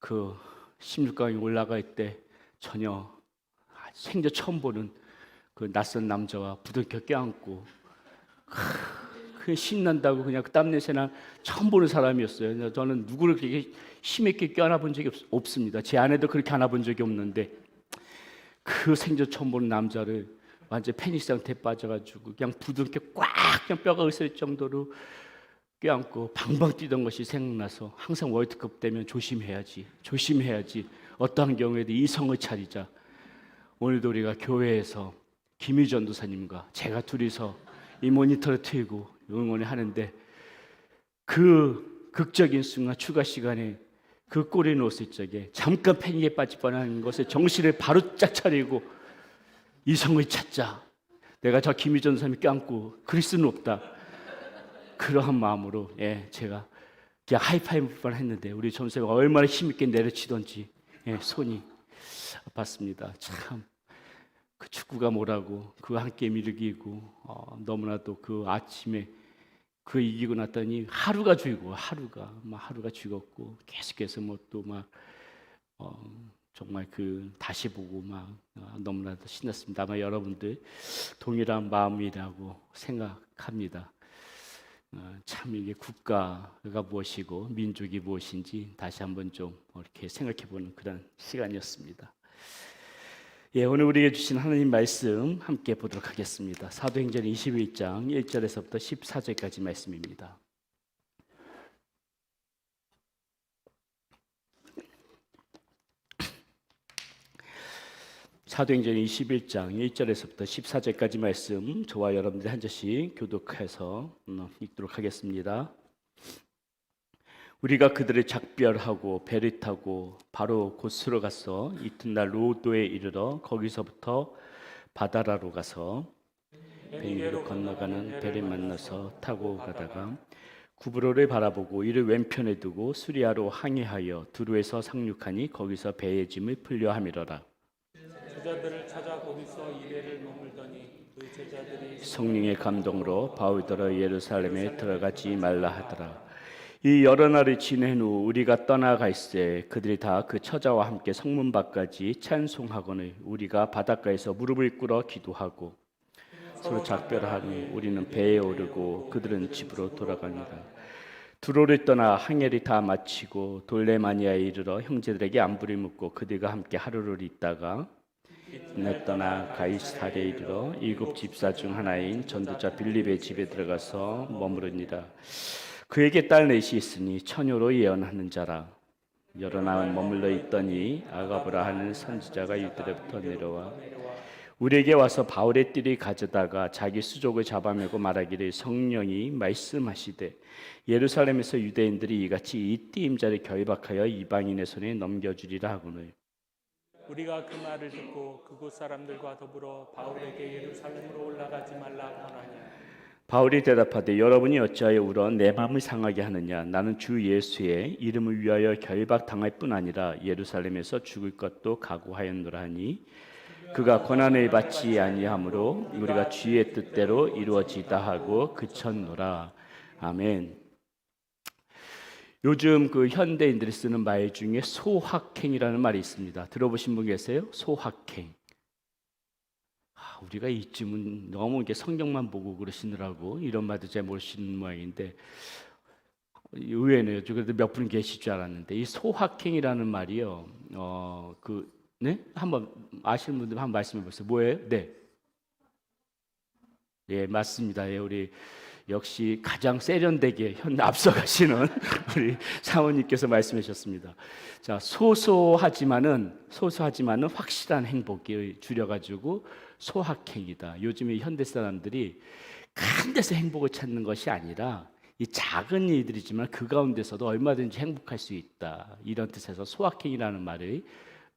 C: 그 16강에 올라갈 때 전혀 생전 처음 보는 그 낯선 남자와 부둥켜 껴안고 그 신난다고 그냥 그 땀내새나 처음 보는 사람이었어요. 저는 누구를 그렇게 힘있게 껴안아본 적이 없습니다. 제 아내도 그렇게 안아본 적이 없는데 그 생전 처음 보는 남자를 완전 패닉 상태에 빠져가지고 그냥 부둥켜 꽉 그냥 뼈가 으스릴 정도로 껴안고 방방 뛰던 것이 생각나서 항상 월드컵 되면 조심해야지 어떠한 경우에도 이성을 차리자. 오늘도 우리가 교회에서 김유전 도사님과 제가 둘이서 이 모니터를 틀고 응원을 하는데 그 극적인 순간 추가 시간에 그 골을 넣었을 적에 잠깐 패닉에 빠질 뻔한 것에 정신을 바로 짝 차리고 이성을 찾자. 내가 저 김유전 도사님 껴안고 그럴 수는 없다. 그러한 마음으로 제가 그냥 하이파이브만 했는데 우리 전세가 얼마나 힘있게 내려치던지 손이 아팠습니다. 참 그 축구가 뭐라고 그와 함께 밀기고 너무나도 그 아침에 그 이기고 났더니 하루가 죽었고 계속해서 뭐 또 막 정말 그 다시 보고 막 너무나도 신났습니다. 아마 여러분들 동일한 마음이라고 생각합니다. 참 이게 국가가 무엇이고 민족이 무엇인지 다시 한번 좀 이렇게 생각해보는 그런 시간이었습니다. 오늘 우리에게 주신 하나님 말씀 함께 보도록 하겠습니다. 사도행전 21장 1절에서부터 14절까지 말씀입니다. 사도행전 21장 1절에서부터 14절까지 말씀 저와 여러분들이 한 절씩 교독해서 읽도록 하겠습니다. 우리가 그들을 작별하고 배를 타고 바로 곧으로 가서 이튿날 로도에 이르러 거기서부터 바다라로 가서 베니게로 건너가는 배를 만나서 타고 가다가 구브로를 바라보고 이를 왼편에 두고 수리아로 항해하여 두루에서 상륙하니 거기서 배의 짐을 풀려 함이러라.
A: 제자들을 찾아 거기서 이래를 머물더니 그 제자들이
C: 성령의 감동으로 바울더러 예루살렘에 들어가지 말라 하더라. 이 여러 날을 지낸 후 우리가 떠나가 있을 그들이 다 그 처자와 함께 성문 밖까지 찬송하거늘 우리가 바닷가에서 무릎을 꿇어 기도하고 서로 작별하니 우리는 배에 오르고 그들은 집으로 돌아갑니다. 두로를 떠나 항해를 다 마치고 돌레마니아에 이르러 형제들에게 안부를 묻고 그들과 함께 하루를 있다가 내 떠나 가이사랴에 이르러 7 집사 중 하나인 전도자 빌립의 집에 들어가서 머무르니라. 그에게 딸 넷이 있으니 처녀로 예언하는 자라. 여러 날 머물러 있더니 아가브라 하는 선지자가 유대로부터 내려와 우리에게 와서 바울의 띠를 가져다가 자기 수족을 잡아매고 말하기를 성령이 말씀하시되 예루살렘에서 유대인들이 이같이 이 띠임자를 결박하여 이방인의 손에 넘겨주리라 하거늘
A: 우리가 그 말을 듣고 그곳 사람들과 더불어 바울에게 예루살렘으로 올라가지 말라고 하나니
C: 바울이 대답하되 여러분이 어찌하여 울어 내 마음을 상하게 하느냐. 나는 주 예수의 이름을 위하여 결박당할 뿐 아니라 예루살렘에서 죽을 것도 각오하였노라 하니 그가 고난을 받지 아니하므로 우리가 주의 뜻대로 이루어지다 하고 그쳤노라. 아멘. 요즘 그 현대인들이 쓰는 말 중에 소확행이라는 말이 있습니다. 들어보신 분 계세요? 소확행. 우리가 이쯤은 너무 이렇게 성경만 보고 그러시느라고 이런 말도 잘 모르시는 모양인데 의외네요. 그래도 몇 분 계실 줄 알았는데 이 소확행이라는 말이요. 한번 아시는 분들 한번 말씀해 보세요. 뭐예요? 네. 예, 맞습니다. 예, 우리 역시 가장 세련되게 앞서가시는 우리 사모님께서 말씀해 주셨습니다. 자, 소소하지만은 확실한 행복을 줄여가지고 소확행이다. 요즘에 현대 사람들이 큰 데서 행복을 찾는 것이 아니라 이 작은 일들이지만 그 가운데서도 얼마든지 행복할 수 있다. 이런 뜻에서 소확행이라는 말을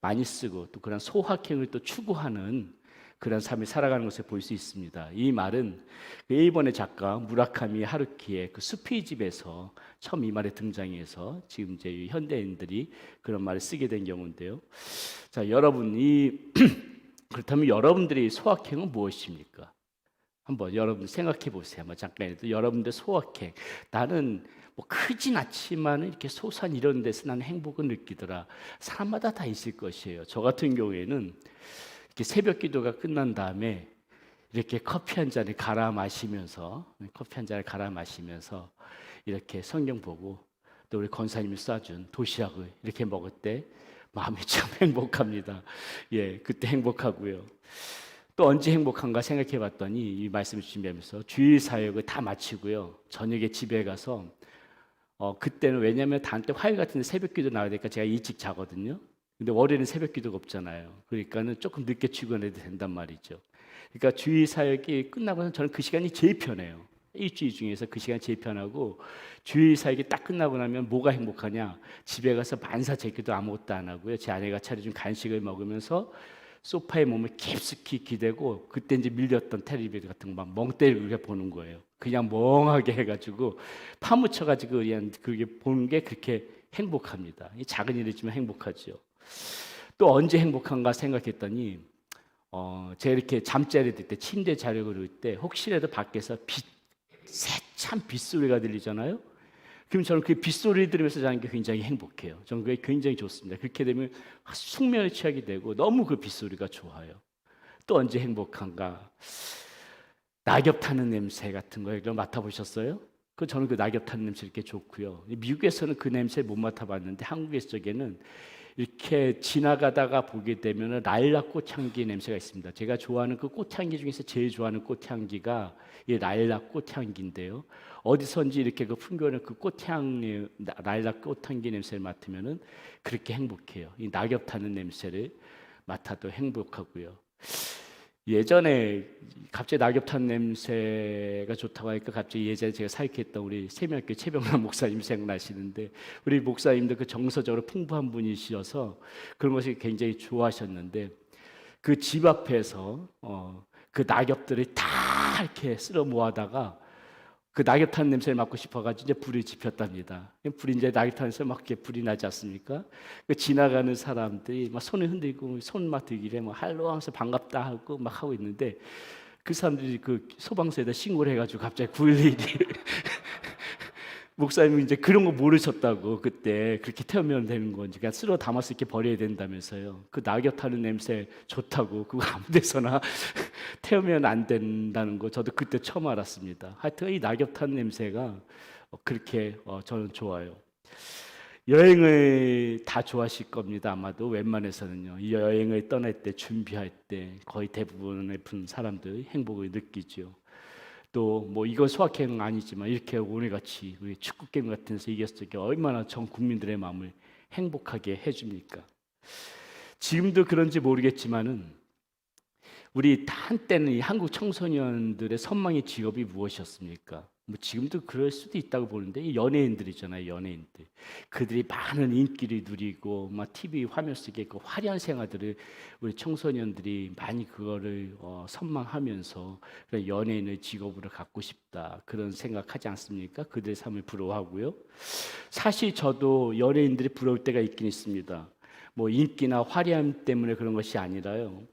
C: 많이 쓰고 또 그런 소확행을 또 추구하는 그런 삶을 살아가는 것을 볼 수 있습니다. 이 말은 일본의 작가 무라카미 하루키의 그 숲의 집에서 처음 이 말에 등장해서 지금 이제 현대인들이 그런 말을 쓰게 된 경우인데요. 자, 여러분이 그렇다면 여러분들의 소확행은 무엇입니까?
D: 한번 여러분 생각해 보세요. 한번 잠깐이라도 여러분들 소확행. 나는 뭐 크진 않지만 이렇게 소산 이런 데서 나는 행복을 느끼더라. 사람마다 다 있을 것이에요. 저 같은 경우에는 이렇게 새벽 기도가 끝난 다음에 이렇게 커피 한 잔을 갈아 마시면서 이렇게 성경 보고 또 우리 권사님이 쏴준 도시락을 이렇게 먹을 때 마음이 참 행복합니다. 예, 그때 행복하고요. 또 언제 행복한가 생각해 봤더니 이 말씀을 준비하면서 주일 사역을 다 마치고요. 저녁에 집에 가서 그때는 왜냐하면 다음 때 화요일 같은 데 새벽 기도 나와야 되니까 제가 일찍 자거든요. 근데 월요일은 새벽 기도가 없잖아요. 그러니까는 조금 늦게 출근해도 된단 말이죠. 그러니까 주일 사역이 끝나고는 저는 그 시간이 제일 편해요. 일주일 중에서 그 시간이 제일 편하고 주일 사역이 딱 끝나고 나면 뭐가 행복하냐? 집에 가서 만사 제기도 아무것도 안 하고요. 제 아내가 차려준 간식을 먹으면서 소파에 몸을 깊숙이 기대고 그때 이제 밀렸던 텔레비전 같은 거 막 멍 때리고 보는 거예요. 그냥 멍하게 해가지고 파묻혀가지고 그냥 그게 보는 게 그렇게 행복합니다. 이 작은 일이지만 행복하죠. 또 언제 행복한가 생각했더니 제가 이렇게 잠자리 들 때 침대 자려고 그럴 때 혹시라도 밖에서 세찬 빗소리가 들리잖아요. 그럼 저는 그 빗소리 들으면서 자는 게 굉장히 행복해요. 저는 그게 굉장히 좋습니다. 그렇게 되면 숙면에 취하게 되고 너무 그 빗소리가 좋아요. 또 언제 행복한가? 낙엽 타는 냄새 같은 거 이거 맡아보셨어요? 저는 그 낙엽 타는 냄새 이렇게 좋고요. 미국에서는 그 냄새를 못 맡아봤는데 한국에서는 이렇게 지나가다가 보게 되면 라일락 꽃향기 냄새가 있습니다. 제가 좋아하는 그 꽃향기 중에서 제일 좋아하는 꽃향기가 이 라일락 꽃향기인데요. 어디선지 이렇게 그 풍겨오는 그 꽃향기, 라일락 꽃향기 냄새를 맡으면은 그렇게 행복해요. 이 낙엽 타는 냄새를 맡아도 행복하고요. 예전에 갑자기 낙엽 타는 냄새가 좋다고 하니까 갑자기 예전에 제가 사역했던 우리 세명교회 최병남 목사님 생각나시는데 우리 목사님도 그 정서적으로 풍부한 분이셔서 그런 것이 굉장히 좋아하셨는데 그 집 앞에서 그 낙엽들을 다 이렇게 쓸어 모아다가 그 낙엽 타는 냄새를 맡고 싶어가지고 이제 불을 지폈답니다. 불이 이제 낙엽 타는 냄새 막 이렇게 불이 나지 않습니까? 그 지나가는 사람들이 막 손을 흔들고 손 막 들기래 뭐 할로 하면서 반갑다 하고 막 하고 있는데 그 사람들이 그 소방서에다 신고를 해가지고 갑자기 911이 목사님이 이제 그런 거 모르셨다고 그때 그렇게 태우면 되는 건지 그냥 쓸어 담아서 이렇게 버려야 된다면서요. 그 낙엽 타는 냄새 좋다고 그거 아무데서나 태우면 안 된다는 거 저도 그때 처음 알았습니다. 하여튼 이 낙엽 타는 냄새가 그렇게 저는 좋아요. 여행을 다 좋아하실 겁니다. 아마도 웬만해서는요. 이 여행을 떠날 때 준비할 때 거의 대부분의 사람들 행복을 느끼죠. 또 뭐 이건 소확행은 아니지만 이렇게 오늘같이 우리 축구 게임 같은 데서 이겼을 때 얼마나 전 국민들의 마음을 행복하게 해줍니까? 지금도 그런지 모르겠지만은 우리 한때는 이 한국 청소년들의 선망의 직업이 무엇이었습니까? 뭐 지금도 그럴 수도 있다고 보는데 이 연예인들이잖아요, 연예인들. 그들이 많은 인기를 누리고 막 TV 화면 속에 그 화려한 생활들을 우리 청소년들이 많이 그거를 선망하면서 그런 연예인의 직업으로 갖고 싶다 그런 생각하지 않습니까? 그들의 삶을 부러워하고요. 사실 저도 연예인들이 부러울 때가 있긴 있습니다. 뭐 인기나 화려함 때문에 그런 것이 아니라요.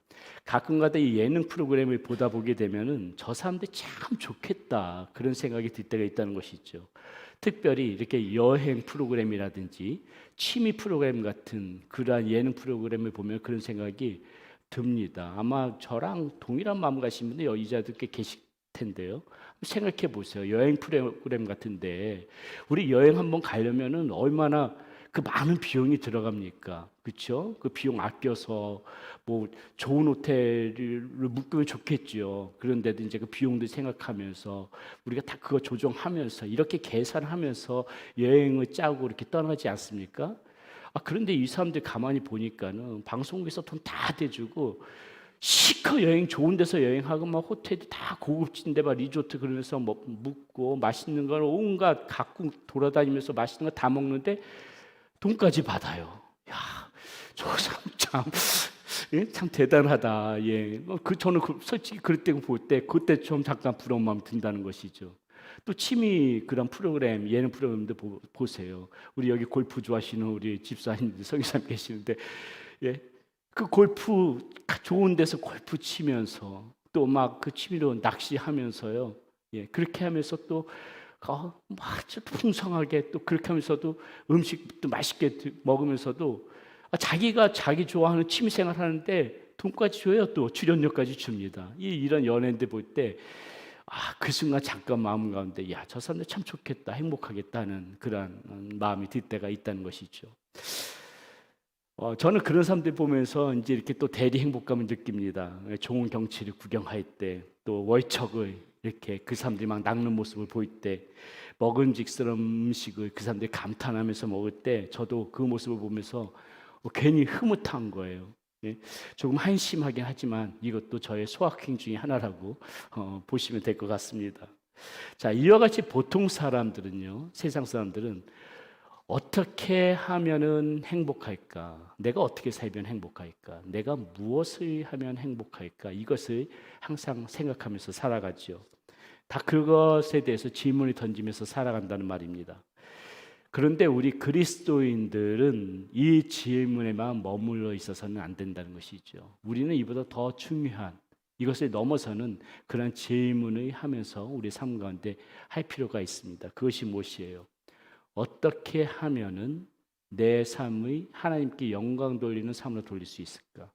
D: 가끔가다 이 예능 프로그램을 보다 보게 되면은 저 사람들 참 좋겠다 그런 생각이 들 때가 있다는 것이죠. 특별히 이렇게 여행 프로그램이라든지 취미 프로그램 같은 그러한 예능 프로그램을 보면 그런 생각이 듭니다. 아마 저랑 동일한 마음 가신 분들 여기자들 꽤 계실 텐데요. 생각해 보세요. 여행 프로그램 같은데 우리 여행 한번 가려면은 얼마나 그 많은 비용이 들어갑니까? 그렇죠? 그 비용 아껴서 뭐 좋은 호텔을 묵으면 좋겠죠. 그런데도 이제 그 비용도 생각하면서 우리가 다 그거 조정하면서 이렇게 계산하면서 여행을 짜고 이렇게 떠나지 않습니까? 그런데 이 사람들 가만히 보니까는 방송국에서 돈 다 대주고 시커 여행 좋은 데서 여행하고 막 호텔도 다 고급진데 막 리조트 그러면서 뭐 묵고 맛있는 걸 온갖 각국 돌아다니면서 맛있는 거 다 먹는데 돈까지 받아요. 야, 저 사람 참 대단하다. 예, 저는 솔직히 그럴 때 볼 때 그때 좀 잠깐 부러운 마음 든다는 것이죠. 또 취미 그런 프로그램, 예능 프로그램도 보세요. 우리 여기 골프 좋아하시는 우리 집사님들, 성교사님 계시는데, 예, 그 골프 좋은 데서 골프 치면서 또 막 그 취미로 낚시하면서요. 예, 그렇게 하면서 또 아주 풍성하게 또 그렇게 하면서도 음식도 맛있게 먹으면서도 자기가 자기 좋아하는 취미생활 하는데 돈까지 줘요. 또 출연료까지 줍니다. 이런 연예인들 볼 때 그 순간 잠깐 마음 가운데 야, 저 사람들 참 좋겠다, 행복하겠다 하는 그런 마음이 들 때가 있다는 것이죠. 저는 그런 사람들 보면서 이제 이렇게 또 대리 행복감을 느낍니다. 좋은 경치를 구경할 때, 또 월척을 이렇게 그 사람들이 막 낚는 모습을 볼 때, 먹음직스러운 음식을 그 사람들이 감탄하면서 먹을 때, 저도 그 모습을 보면서 괜히 흐뭇한 거예요. 예? 조금 한심하긴 하지만 이것도 저의 소확행 중에 하나라고 보시면 될 것 같습니다. 자, 이와 같이 보통 사람들은요, 세상 사람들은 어떻게 하면은 행복할까? 내가 어떻게 살면 행복할까? 내가 무엇을 하면 행복할까? 이것을 항상 생각하면서 살아가죠. 다 그것에 대해서 질문을 던지면서 살아간다는 말입니다. 그런데 우리 그리스도인들은 이 질문에만 머물러 있어서는 안 된다는 것이죠. 우리는 이보다 더 중요한 이것을 넘어서는 그런 질문을 하면서 우리 삶 가운데 할 필요가 있습니다. 그것이 무엇이에요? 어떻게 하면은 내 삶의 하나님께 영광 돌리는 삶으로 돌릴 수 있을까?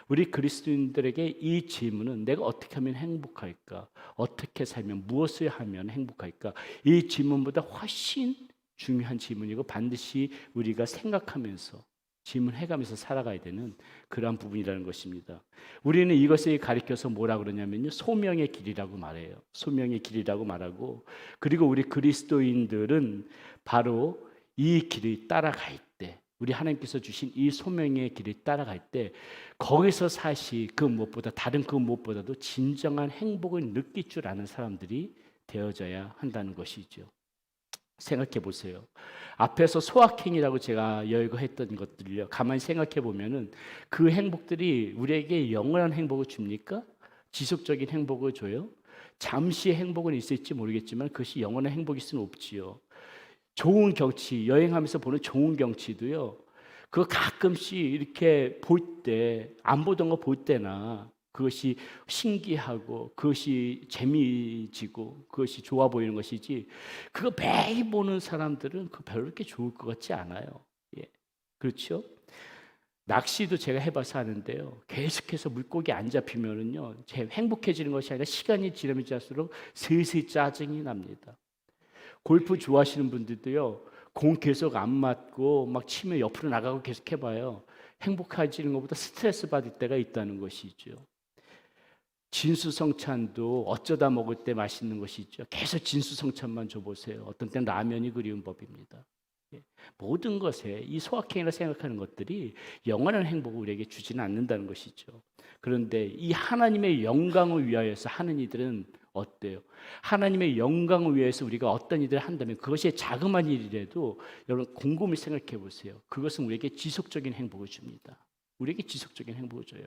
D: 우리 그리스도인들에게 이 질문은 내가 어떻게 하면 행복할까? 어떻게 살면, 무엇을 하면 행복할까? 이 질문보다 훨씬 중요한 질문이고 반드시 우리가 생각하면서 질문해가면서 살아가야 되는 그러한 부분이라는 것입니다. 우리는 이것을 가리켜서 뭐라 그러냐면요, 소명의 길이라고 말해요. 소명의 길이라고 말하고, 그리고 우리 그리스도인들은 바로 이 길을 따라갈 때, 우리 하나님께서 주신 이 소명의 길을 따라갈 때 거기서 사실 그 무엇보다 다른 그 무엇보다도 진정한 행복을 느낄 줄 아는 사람들이 되어져야 한다는 것이죠. 생각해 보세요. 앞에서 소확행이라고 제가 열거했던 것들을요, 가만히 생각해 보면은 그 행복들이 우리에게 영원한 행복을 줍니까? 지속적인 행복을 줘요? 잠시의 행복은 있을지 모르겠지만 그것이 영원한 행복일 수는 없지요. 좋은 경치, 여행하면서 보는 좋은 경치도요, 그거 가끔씩 이렇게 볼 때, 안 보던 거 볼 때나 그것이 신기하고 그것이 재미지고 그것이 좋아 보이는 것이지, 그거 매일 보는 사람들은 그 별로 그렇게 좋을 것 같지 않아요. 예, 그렇죠? 낚시도 제가 해봐서 하는데요, 계속해서 물고기 안 잡히면은요, 제 행복해지는 것이 아니라 시간이 지나면 지날수록 슬슬 짜증이 납니다. 골프 좋아하시는 분들도요, 공 계속 안 맞고 막 치면 옆으로 나가고 계속 해봐요. 행복해지는 것보다 스트레스 받을 때가 있다는 것이죠. 진수성찬도 어쩌다 먹을 때 맛있는 것이죠. 계속 진수성찬만 줘보세요. 어떤 때는 라면이 그리운 법입니다. 모든 것에 이 소확행이라 생각하는 것들이 영원한 행복을 우리에게 주지는 않는다는 것이죠. 그런데 이 하나님의 영광을 위하여서 하는 이들은 어때요? 하나님의 영광을 위해서 우리가 어떤 일을 한다면 그것이 자그마한 일이라도 여러분 곰곰이 생각해 보세요. 그것은 우리에게 지속적인 행복을 줍니다. 우리에게 지속적인 행복을 줘요.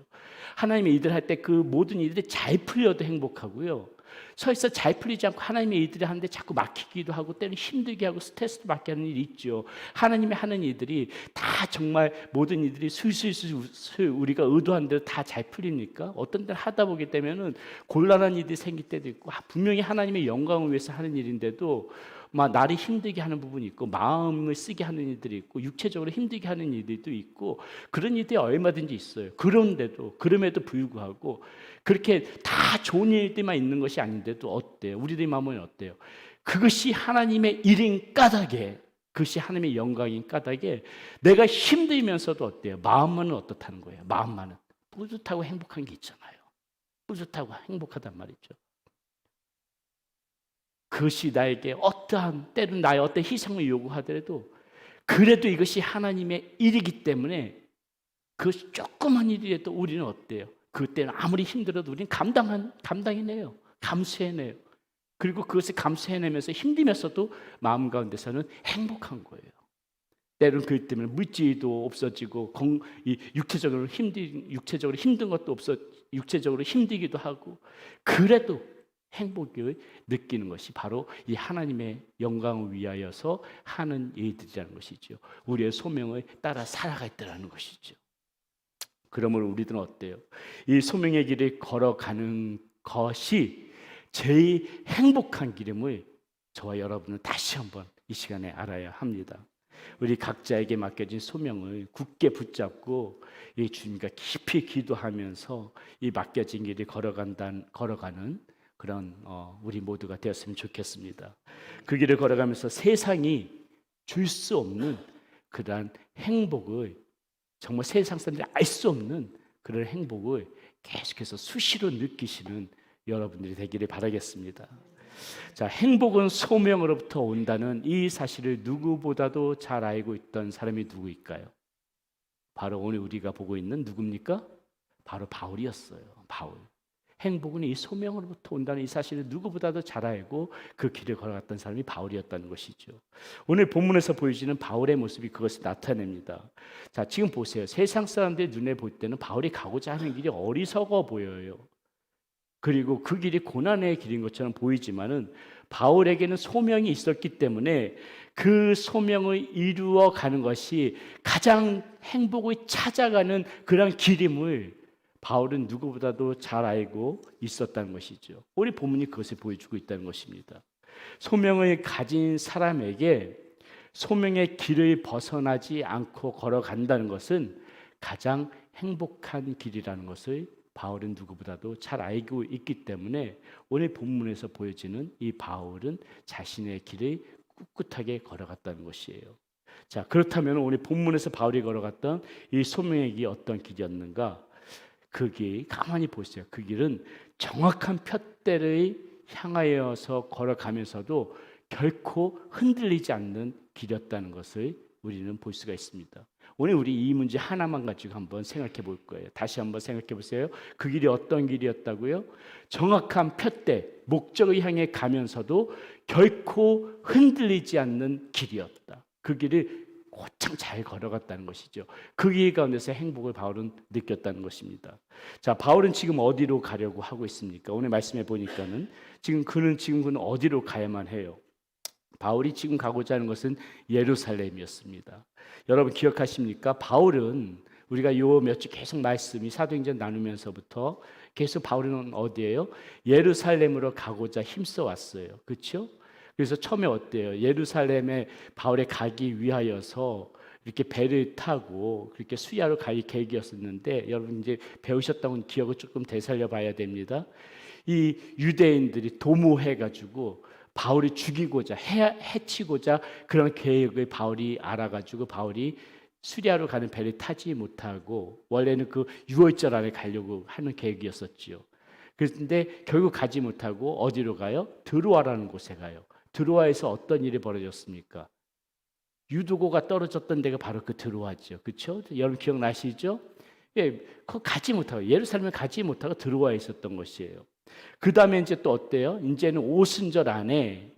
D: 하나님의 일을 할 때 그 모든 일들이 잘 풀려도 행복하고요, 설사 잘 풀리지 않고 하나님의 일들이 하는데 자꾸 막히기도 하고 때로는 힘들게 하고 스트레스도 받게 하는 일이 있죠. 하나님이 하는 일들이 다 정말 모든 일들이 술술술 우리가 의도한 대로 다 잘 풀립니까? 어떤 때는 하다 보게 되면은 곤란한 일이 생길 때도 있고, 분명히 하나님의 영광을 위해서 하는 일인데도 막 나를 힘들게 하는 부분이 있고, 마음을 쓰게 하는 일들이 있고, 육체적으로 힘들게 하는 일들도 있고, 그런 일들이 얼마든지 있어요. 그럼에도 불구하고 그렇게 다 좋은 일들만 있는 것이 아닌데도 어때요? 우리들의 마음은 어때요? 그것이 하나님의 일인 까닭에, 그것이 하나님의 영광인 까닭에 내가 힘들면서도 어때요? 마음만은 어떻다는 거예요? 마음만은 뿌듯하고 행복한 게 있잖아요. 뿌듯하고 행복하단 말이죠. 그것이 나에게 어떠한, 때로는 나의 어떤 희생을 요구하더라도 그래도 이것이 하나님의 일이기 때문에 그것이 조그만 일이라도 우리는 어때요? 그때는 아무리 힘들어도 우리는 감당해내요. 감수해내요. 그리고 그것을 감수해내면서 힘들면서도 마음 가운데서는 행복한 거예요. 때로는 그것 때문에 물질도 없어지고 육체적으로 힘든 것도 육체적으로 힘들기도 하고, 그래도 행복을 느끼는 것이 바로 이 하나님의 영광을 위하여서 하는 일들이라는 것이죠. 우리의 소명을 따라 살아갈 때라는 것이죠. 그러므로 우리들은 어때요? 이 소명의 길을 걸어가는 것이 제일 행복한 길임을 저와 여러분은 다시 한번 이 시간에 알아야 합니다. 우리 각자에게 맡겨진 소명을 굳게 붙잡고 이 주님과 깊이 기도하면서 이 맡겨진 길을 걸어가는 그런 우리 모두가 되었으면 좋겠습니다. 그 길을 걸어가면서 세상이 줄 수 없는 그러한 행복을, 정말 세상 사람들이 알 수 없는 그런 행복을 계속해서 수시로 느끼시는 여러분들이 되기를 바라겠습니다. 자, 행복은 소명으로부터 온다는 이 사실을 누구보다도 잘 알고 있던 사람이 누구일까요? 바로 오늘 우리가 보고 있는 누굽니까? 바로 바울이었어요. 바울. 행복은 이 소명으로부터 온다는 이 사실을 누구보다도 잘 알고 그 길을 걸어갔던 사람이 바울이었다는 것이죠. 오늘 본문에서 보여지는 바울의 모습이 그것을 나타냅니다. 자, 지금 보세요. 세상 사람들의 눈에 볼 때는 바울이 가고자 하는 길이 어리석어 보여요. 그리고 그 길이 고난의 길인 것처럼 보이지만은 바울에게는 소명이 있었기 때문에 그 소명을 이루어 가는 것이 가장 행복을 찾아가는 그런 길임을 바울은 누구보다도 잘 알고 있었다는 것이죠. 우리 본문이 그것을 보여주고 있다는 것입니다. 소명을 가진 사람에게 소명의 길을 벗어나지 않고 걸어간다는 것은 가장 행복한 길이라는 것을 바울은 누구보다도 잘 알고 있기 때문에 오늘 본문에서 보여지는 이 바울은 자신의 길을 꿋꿋하게 걸어갔다는 것이에요. 자, 그렇다면 오늘 본문에서 바울이 걸어갔던 이 소명의 길이 어떤 길이었는가? 그 길 가만히 보세요. 그 길은 정확한 푯대를 향하여서 걸어가면서도 결코 흔들리지 않는 길이었다는 것을 우리는 볼 수가 있습니다. 오늘 우리 이 문제 하나만 가지고 한번 생각해 볼 거예요. 다시 한번 생각해 보세요. 그 길이 어떤 길이었다고요? 정확한 푯대, 목적을 향해 가면서도 결코 흔들리지 않는 길이었다. 그 길을 곧장 잘 걸어갔다는 것이죠. 그 길 가운데서 행복을 바울은 느꼈다는 것입니다. 자, 바울은 지금 어디로 가려고 하고 있습니까? 오늘 말씀해 보니까는 그는 어디로 가야만 해요? 바울이 지금 가고자 하는 것은 예루살렘이었습니다. 여러분 기억하십니까? 바울은 우리가 요 몇 주 계속 말씀이 사도행전 나누면서부터 계속 바울은 어디예요? 예루살렘으로 가고자 힘써 왔어요. 그렇죠? 그래서 처음에 어때요? 예루살렘에 바울에 가기 위하여서 이렇게 배를 타고 그렇게 수야로 갈 계획이었었는데 여러분 이제 배우셨다고 기억을 조금 되살려 봐야 됩니다. 이 유대인들이 도모해가지고 바울이 죽이고자 해치고자 그런 계획을 바울이 알아가지고 바울이 수리아로 가는 배를 타지 못하고 원래는 그 6월절 안에 가려고 하는 계획이었었지요. 그런데 결국 가지 못하고 어디로 가요? 드로아라는 곳에 가요. 드로아에서 어떤 일이 벌어졌습니까? 유두고가 떨어졌던 데가 바로 그 드로아죠. 그렇죠? 여러분 기억나시죠? 예, 그 가지 못하고 예루살렘에 가지 못하고 드로아에 있었던 것이에요. 그 다음에 이제 또 어때요? 이제는 오순절 안에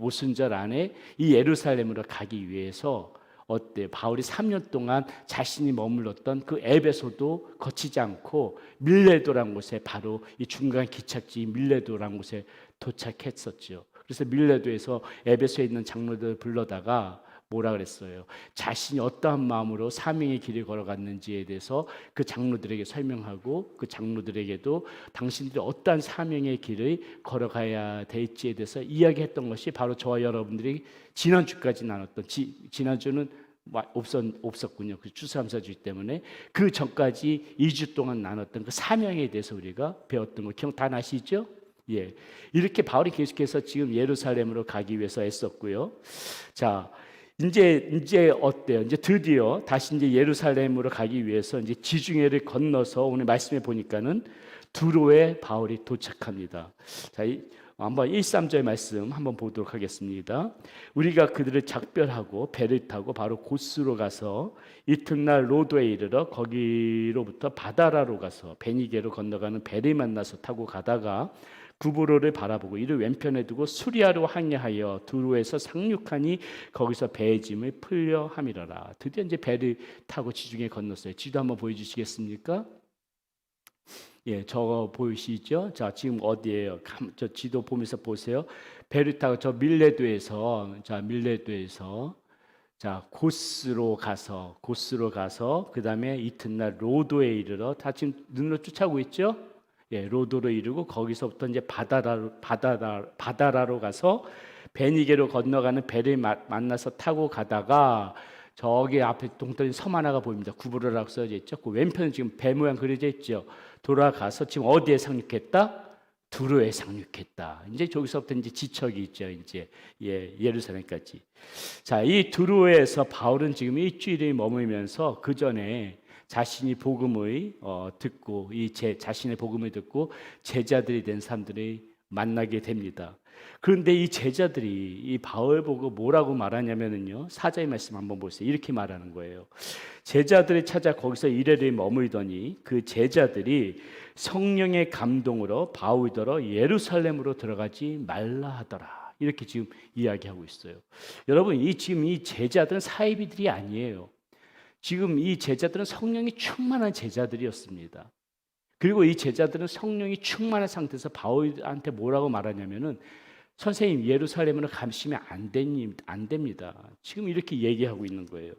D: 이 예루살렘으로 가기 위해서 어때요? 바울이 3년 동안 자신이 머물렀던 그 에베소도 거치지 않고 밀레도라는 곳에 바로 이 중간 기착지 밀레도라는 곳에 도착했었죠. 그래서 밀레도에서 에베소에 있는 장로들을 불러다가 뭐라 그랬어요? 자신이 어떠한 마음으로 사명의 길을 걸어갔는지에 대해서 그 장로들에게 설명하고 그 장로들에게도 당신들이 어떠한 사명의 길을 걸어가야 될지에 대해서 이야기했던 것이 바로 저와 여러분들이 지난주까지 나눴던 지난주는 없었군요. 그 추수감사주의 때문에 그 전까지 2주 동안 나눴던 그 사명에 대해서 우리가 배웠던 거 기억 다 나시죠? 예, 이렇게 바울이 계속해서 지금 예루살렘으로 가기 위해서 애썼고요. 자, 이제 어때요? 이제 드디어 다시 이제 예루살렘으로 가기 위해서 이제 지중해를 건너서 오늘 말씀해 보니까는 두로에 바울이 도착합니다. 자, 한번 1, 3절 말씀 한번 보도록 하겠습니다. 우리가 그들을 작별하고 배를 타고 바로 고스로 가서 이튿날 로도에 이르러 거기로부터 바다라로 가서 베니게로 건너가는 배를 만나서 타고 가다가 구브로를 바라보고 이를 왼편에 두고 수리아로 항해하여 두로에서 상륙하니 거기서 배의 짐을 풀려 함이라라. 드디어 이제 배를 타고 지중해 건넜어요. 지도 한번 보여주시겠습니까? 예, 저거 보이시죠? 자, 지금 어디예요? 저 지도 보면서 보세요. 배를 타고 저 밀레도에서 고스로 가서 그 다음에 이튿날 로도에 이르러 다 지금 눈으로 쫓아오고 있죠? 로도로 이르고 거기서부터 이제 바다라로 가서 베니게로 건너가는 배를 만나서 타고 가다가 저기 앞에 동떨어진 섬 하나가 보입니다. 구브로라고 써져 있죠. 그 왼편은 지금 배 모양 그려져 있죠. 돌아가서 지금 어디에 상륙했다? 두로에 상륙했다. 이제 저기서부터 이제 지척이 있죠. 이제 예루살렘까지. 자, 이 두로에서 바울은 지금 일주일에 머물면서 그 전에 자신이 복음을 듣고 자신의 복음을 듣고 제자들이 된 사람들이 만나게 됩니다. 그런데 이 제자들이 이 바울 보고 뭐라고 말하냐면은요. 4절의 말씀 한번 보세요. 이렇게 말하는 거예요. 제자들이 찾아 거기서 이래를 머물더니 그 제자들이 성령의 감동으로 바울더러 예루살렘으로 들어가지 말라 하더라. 이렇게 지금 이야기하고 있어요. 여러분, 지금 이 제자들은 사이비들이 아니에요. 지금 이 제자들은 성령이 충만한 제자들이었습니다. 그리고 이 제자들은 성령이 충만한 상태에서 바울한테 뭐라고 말하냐면은 선생님, 예루살렘으로 가시면 안 됩니다. 지금 이렇게 얘기하고 있는 거예요.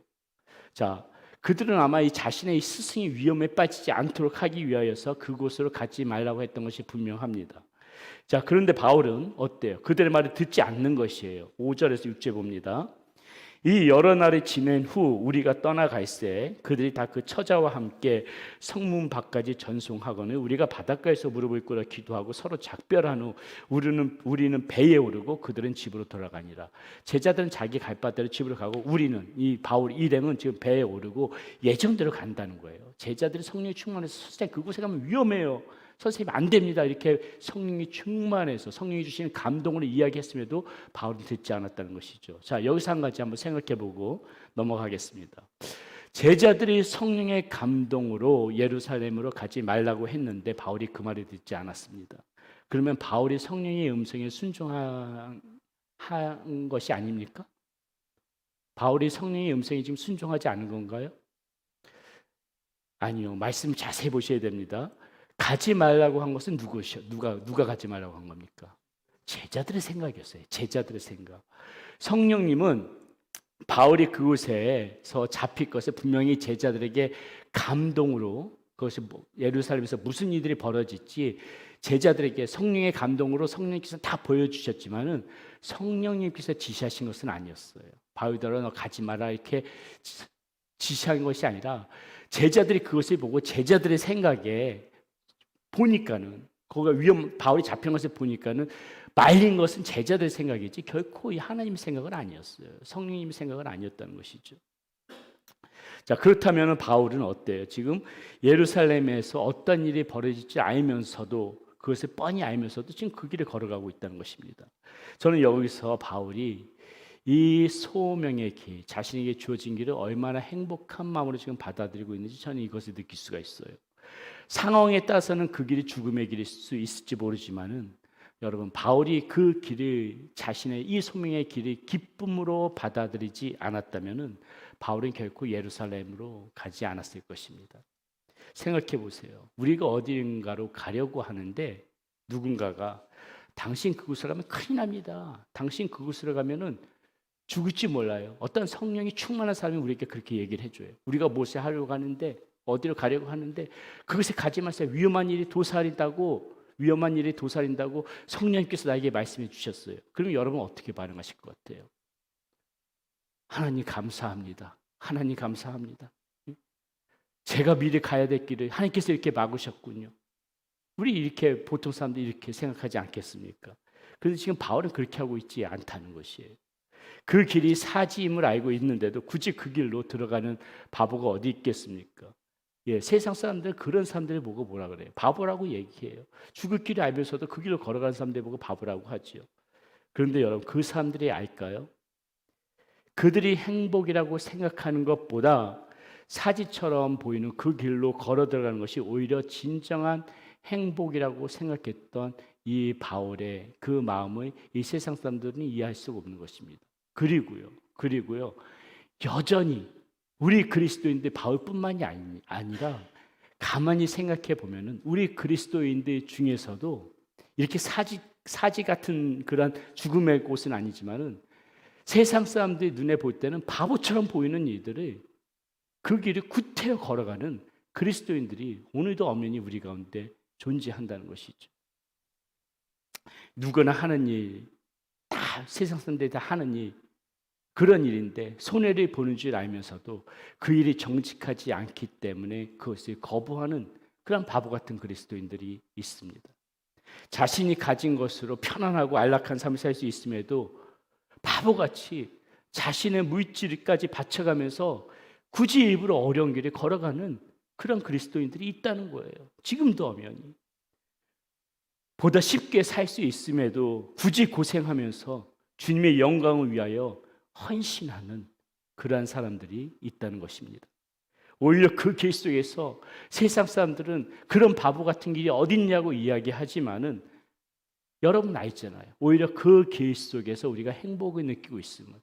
D: 자, 그들은 아마 이 자신의 스승이 위험에 빠지지 않도록 하기 위하여서 그곳으로 가지 말라고 했던 것이 분명합니다. 자, 그런데 바울은 어때요? 그들의 말을 듣지 않는 것이에요. 5절에서 6절 봅니다. 이 여러 날이 지낸 후 우리가 떠나갈새 그들이 다 그 처자와 함께 성문 밖까지 전송하거늘 우리가 바닷가에서 무릎을 꿇어 기도하고 서로 작별한 후 우리는 배에 오르고 그들은 집으로 돌아가니라. 제자들은 자기 갈 바대로 집으로 가고 우리는 이 바울 일행은 지금 배에 오르고 예정대로 간다는 거예요. 제자들이 성령이 충만해서 선생님 그곳에 가면 위험해요. 선생님 안 됩니다. 이렇게 성령이 충만해서 성령이 주시는 감동으로 이야기했음에도 바울은 듣지 않았다는 것이죠. 자, 여기서 한 가지 한번 생각해보고 넘어가겠습니다. 제자들이 성령의 감동으로 예루살렘으로 가지 말라고 했는데 바울이 그 말을 듣지 않았습니다. 그러면 바울이 성령의 음성에 순종한 것이 아닙니까? 바울이 성령의 음성에 지금 순종하지 않은 건가요? 아니요. 말씀 자세히 보셔야 됩니다. 가지 말라고 한 것은 누가 가지 말라고 한 겁니까? 제자들의 생각이었어요. 제자들의 생각. 성령님은 바울이 그곳에서 잡힐 것을 분명히 제자들에게 감동으로 그것이 예루살렘에서 무슨 일들이 벌어질지 제자들에게 성령의 감동으로 성령님께서 다 보여주셨지만은 성령님께서 지시하신 것은 아니었어요. 바울더러 너 가지 마라 이렇게 지시한 것이 아니라 제자들이 그것을 보고 제자들의 생각에 보니까는 거기가 바울이 잡힌 것을 보니까는 말린 것은 제자들 생각이지 결코 이 하나님 생각은 아니었어요. 성령님 생각은 아니었다는 것이죠. 자, 그렇다면 바울은 어때요? 지금 예루살렘에서 어떤 일이 벌어질지 알면서도 그것을 뻔히 알면서도 지금 그 길을 걸어가고 있다는 것입니다. 저는 여기서 바울이 이 소명의 길, 자신에게 주어진 길을 얼마나 행복한 마음으로 지금 받아들이고 있는지 저는 이것을 느낄 수가 있어요. 상황에 따라서는 그 길이 죽음의 길일 수 있을지 모르지만은 여러분 바울이 그 길을 자신의 이 소명의 길을 기쁨으로 받아들이지 않았다면은 바울은 결코 예루살렘으로 가지 않았을 것입니다. 생각해 보세요. 우리가 어디인가로 가려고 하는데 누군가가 당신 그곳으로 가면 큰일 납니다. 당신 그곳으로 가면은 죽을지 몰라요. 어떤 성령이 충만한 사람이 우리에게 그렇게 얘기를 해줘요. 우리가 무엇을 하려고 하는데 어디로 가려고 하는데 그것에 가지 마세요. 위험한 일이 도사린다고 성령님께서 나에게 말씀해 주셨어요. 그럼 여러분 어떻게 반응하실 것 같아요? 하나님 감사합니다. 하나님 감사합니다. 제가 미리 가야 될 길을 하나님께서 이렇게 막으셨군요. 우리 이렇게 보통 사람들이 이렇게 생각하지 않겠습니까? 그런데 지금 바울은 그렇게 하고 있지 않다는 것이에요. 그 길이 사지임을 알고 있는데도 굳이 그 길로 들어가는 바보가 어디 있겠습니까? 세상 사람들은 그런 사람들을 보고 뭐라 그래요? 바보라고 얘기해요. 죽을 길을 알면서도 그 길로 걸어가는 사람들 보고 바보라고 하죠. 그런데 여러분 그 사람들이 알까요? 그들이 행복이라고 생각하는 것보다 사지처럼 보이는 그 길로 걸어 들어가는 것이 오히려 진정한 행복이라고 생각했던 이 바울의 그 마음을 이 세상 사람들은 이해할 수가 없는 것입니다. 그리고요 여전히 우리 그리스도인들 바울뿐만이 아니라 가만히 생각해 보면은 우리 그리스도인들 중에서도 이렇게 사지 같은 그런 죽음의 곳은 아니지만은 세상 사람들이 눈에 볼 때는 바보처럼 보이는 이들을 그 길을 구태여 걸어가는 그리스도인들이 오늘도 엄연히 우리 가운데 존재한다는 것이죠. 누구나 하는 일, 다 세상 사람들이 다 하는 일, 그런 일인데 손해를 보는 줄 알면서도 그 일이 정직하지 않기 때문에 그것을 거부하는 그런 바보 같은 그리스도인들이 있습니다. 자신이 가진 것으로 편안하고 안락한 삶을 살 수 있음에도 바보같이 자신의 물질까지 바쳐가면서 굳이 일부러 어려운 길을 걸어가는 그런 그리스도인들이 있다는 거예요. 지금도 엄연히. 보다 쉽게 살 수 있음에도 굳이 고생하면서 주님의 영광을 위하여 헌신하는 그러한 사람들이 있다는 것입니다. 오히려 그 길 속에서 세상 사람들은 그런 바보 같은 길이 어딨냐고 이야기하지만은 여러분 알잖아요. 오히려 그 길 속에서 우리가 행복을 느끼고 있음은,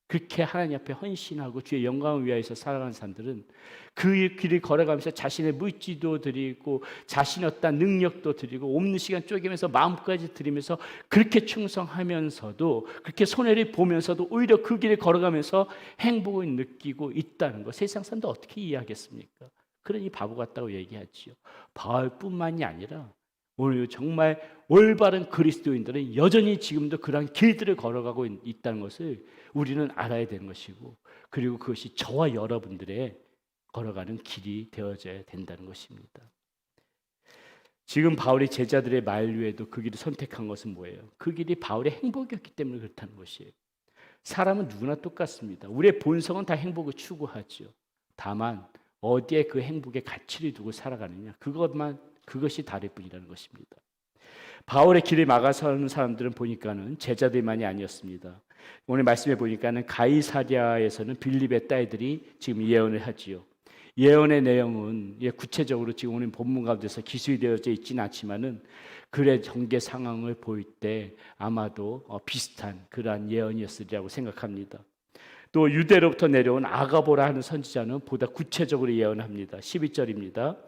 D: 그렇게 하나님 앞에 헌신하고 주의 영광을 위하여서 살아가는 사람들은 그 길을 걸어가면서 자신의 물질도 드리고 자신의 어떤 능력도 드리고 없는 시간 쪼개면서 마음까지 드리면서 그렇게 충성하면서도 그렇게 손해를 보면서도 오히려 그 길을 걸어가면서 행복을 느끼고 있다는 거, 세상 사람들 어떻게 이해하겠습니까? 그러니 바보 같다고 얘기하지요. 바울뿐만이 아니라 오늘 정말 올바른 그리스도인들은 여전히 지금도 그러한 길들을 걸어가고 있다는 것을 우리는 알아야 되는 것이고, 그리고 그것이 저와 여러분들의 걸어가는 길이 되어져야 된다는 것입니다. 지금 바울이 제자들의 만류에도 그 길을 선택한 것은 뭐예요? 그 길이 바울의 행복이었기 때문에 그렇다는 것이에요. 사람은 누구나 똑같습니다. 우리의 본성은 다 행복을 추구하죠. 다만 어디에 그 행복의 가치를 두고 살아가느냐, 그것이 다를 뿐이라는 것입니다. 바울의 길을 막아서는 사람들은 보니까는 제자들만이 아니었습니다. 오늘 말씀해 보니까는 가이사랴에서는 빌립의 딸들이 지금 예언을 하지요. 예언의 내용은 구체적으로 지금 오늘 본문 가운데서 기술이 되어져 있지는 않지만은 글의 전개 상황을 볼 때 아마도 비슷한 그러한 예언이었으리라고 생각합니다. 또 유대로부터 내려온 아가보라 하는 선지자는 보다 구체적으로 예언합니다. 12절입니다.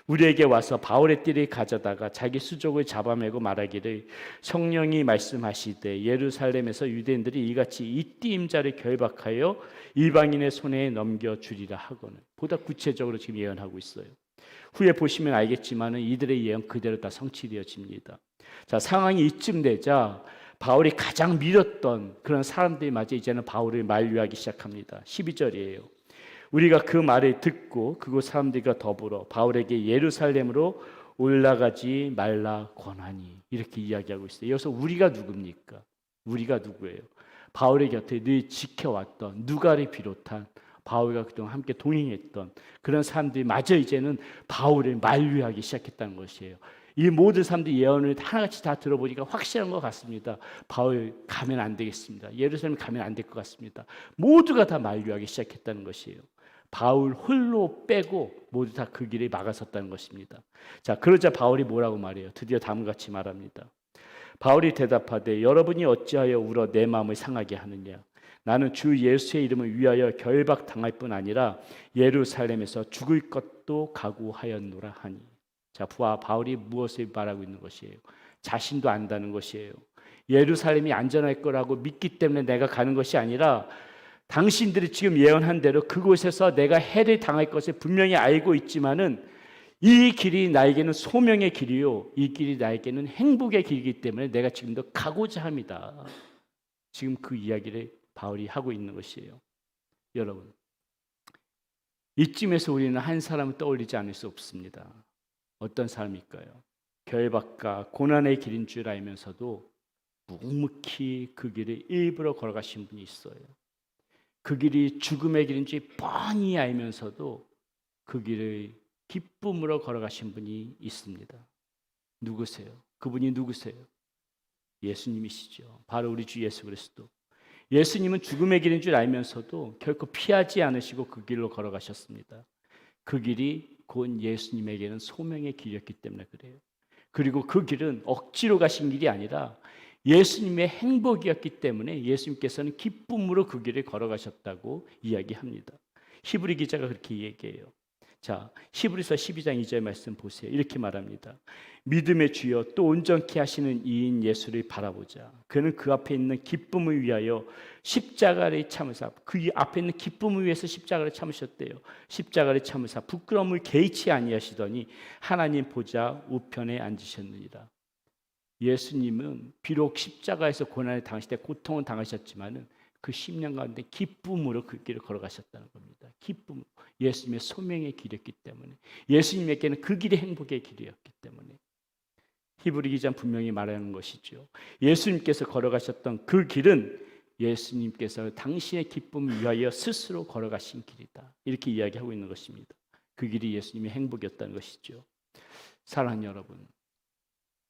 D: 우리에게 와서 바울의 띠를 가져다가 자기 수족을 잡아매고 말하기를 성령이 말씀하시되 예루살렘에서 유대인들이 이같이 이 띠 임자를 결박하여 이방인의 손에 넘겨주리라 하거늘. 보다 구체적으로 지금 예언하고 있어요. 후에 보시면 알겠지만 이들의 예언 그대로 다 성취되어집니다. 자, 상황이 이쯤 되자 바울이 가장 믿었던 그런 사람들이 마저 이제는 바울을 만류하기 시작합니다. 12절이에요. 우리가 그 말을 듣고 그곳 사람들과 더불어 바울에게 예루살렘으로 올라가지 말라 권하니, 이렇게 이야기하고 있어요. 여기서 우리가 누굽니까? 우리가 누구예요? 바울의 곁에 늘 지켜왔던, 누가를 비롯한 바울과 그동안 함께 동행했던 그런 사람들이 마저 이제는 바울을 만류하기 시작했다는 것이에요. 이 모든 사람들이 예언을 하나같이 다 들어보니까 확실한 것 같습니다. 바울 가면 안 되겠습니다. 예루살렘 가면 안 될 것 같습니다. 모두가 다 만류하기 시작했다는 것이에요. 바울 홀로 빼고 모두 다 그 길에 막아섰다는 것입니다. 자, 그러자 바울이 뭐라고 말해요? 드디어 다음과 같이 말합니다. 바울이 대답하되 여러분이 어찌하여 울어 내 마음을 상하게 하느냐? 나는 주 예수의 이름을 위하여 결박당할 뿐 아니라 예루살렘에서 죽을 것도 각오하였노라 하니. 자, 바울이 무엇을 말하고 있는 것이에요? 자신도 안다는 것이에요. 예루살렘이 안전할 거라고 믿기 때문에 내가 가는 것이 아니라 당신들이 지금 예언한 대로 그곳에서 내가 해를 당할 것을 분명히 알고 있지만은 이 길이 나에게는 소명의 길이요, 이 길이 나에게는 행복의 길이기 때문에 내가 지금도 가고자 합니다. 지금 그 이야기를 바울이 하고 있는 것이에요. 여러분, 이쯤에서 우리는 한 사람을 떠올리지 않을 수 없습니다. 어떤 사람일까요? 결박과 고난의 길인 줄 알면서도 묵묵히 그 길을 일부러 걸어가신 분이 있어요. 그 길이 죽음의 길인지 뻔히 알면서도 그 길을 기쁨으로 걸어가신 분이 있습니다. 누구세요? 그분이 누구세요? 예수님이시죠. 바로 우리 주 예수 그리스도. 예수님은 죽음의 길인 줄 알면서도 결코 피하지 않으시고 그 길로 걸어가셨습니다. 그 길이 곧 예수님에게는 소명의 길이었기 때문에 그래요. 그리고 그 길은 억지로 가신 길이 아니라 예수님의 행복이었기 때문에 예수님께서는 기쁨으로 그 길을 걸어가셨다고 이야기합니다. 히브리 기자가 그렇게 얘기해요. 자, 히브리서 12장 2절 말씀 보세요. 이렇게 말합니다. 믿음의 주여 또 온전케 하시는 이인 예수를 바라보자. 그는 그 앞에 있는 기쁨을 위하여 십자가를 참으사, 그 앞에 있는 기쁨을 위해서 십자가를 참으셨대요. 십자가를 참으사 부끄러움을 개의치 아니하시더니 하나님 보좌 우편에 앉으셨느니라. 예수님은 비록 십자가에서 고난을 당하실 때 고통을 당하셨지만은 그 10년 가운데 기쁨으로 그 길을 걸어가셨다는 겁니다. 기쁨, 예수님의 소명의 길이었기 때문에, 예수님에게는 그 길이 행복의 길이었기 때문에. 히브리 기자는 분명히 말하는 것이죠. 예수님께서 걸어가셨던 그 길은 예수님께서 당신의 기쁨을 위하여 스스로 걸어가신 길이다. 이렇게 이야기하고 있는 것입니다. 그 길이 예수님의 행복이었다는 것이죠. 사랑하는 여러분,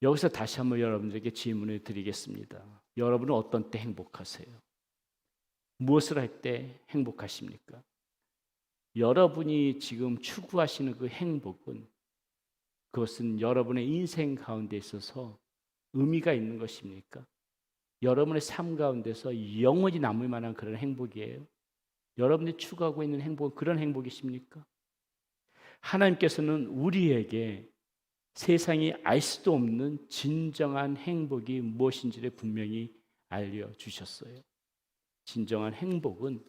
D: 여기서 다시 한번 여러분들에게 질문을 드리겠습니다. 여러분은 어떤 때 행복하세요? 무엇을 할 때 행복하십니까? 여러분이 지금 추구하시는 그 행복은, 그것은 여러분의 인생 가운데 있어서 의미가 있는 것입니까? 여러분의 삶 가운데서 영원히 남을 만한 그런 행복이에요? 여러분이 추구하고 있는 행복은 그런 행복이십니까? 하나님께서는 우리에게 세상이 알 수도 없는 진정한 행복이 무엇인지를 분명히 알려주셨어요. 진정한 행복은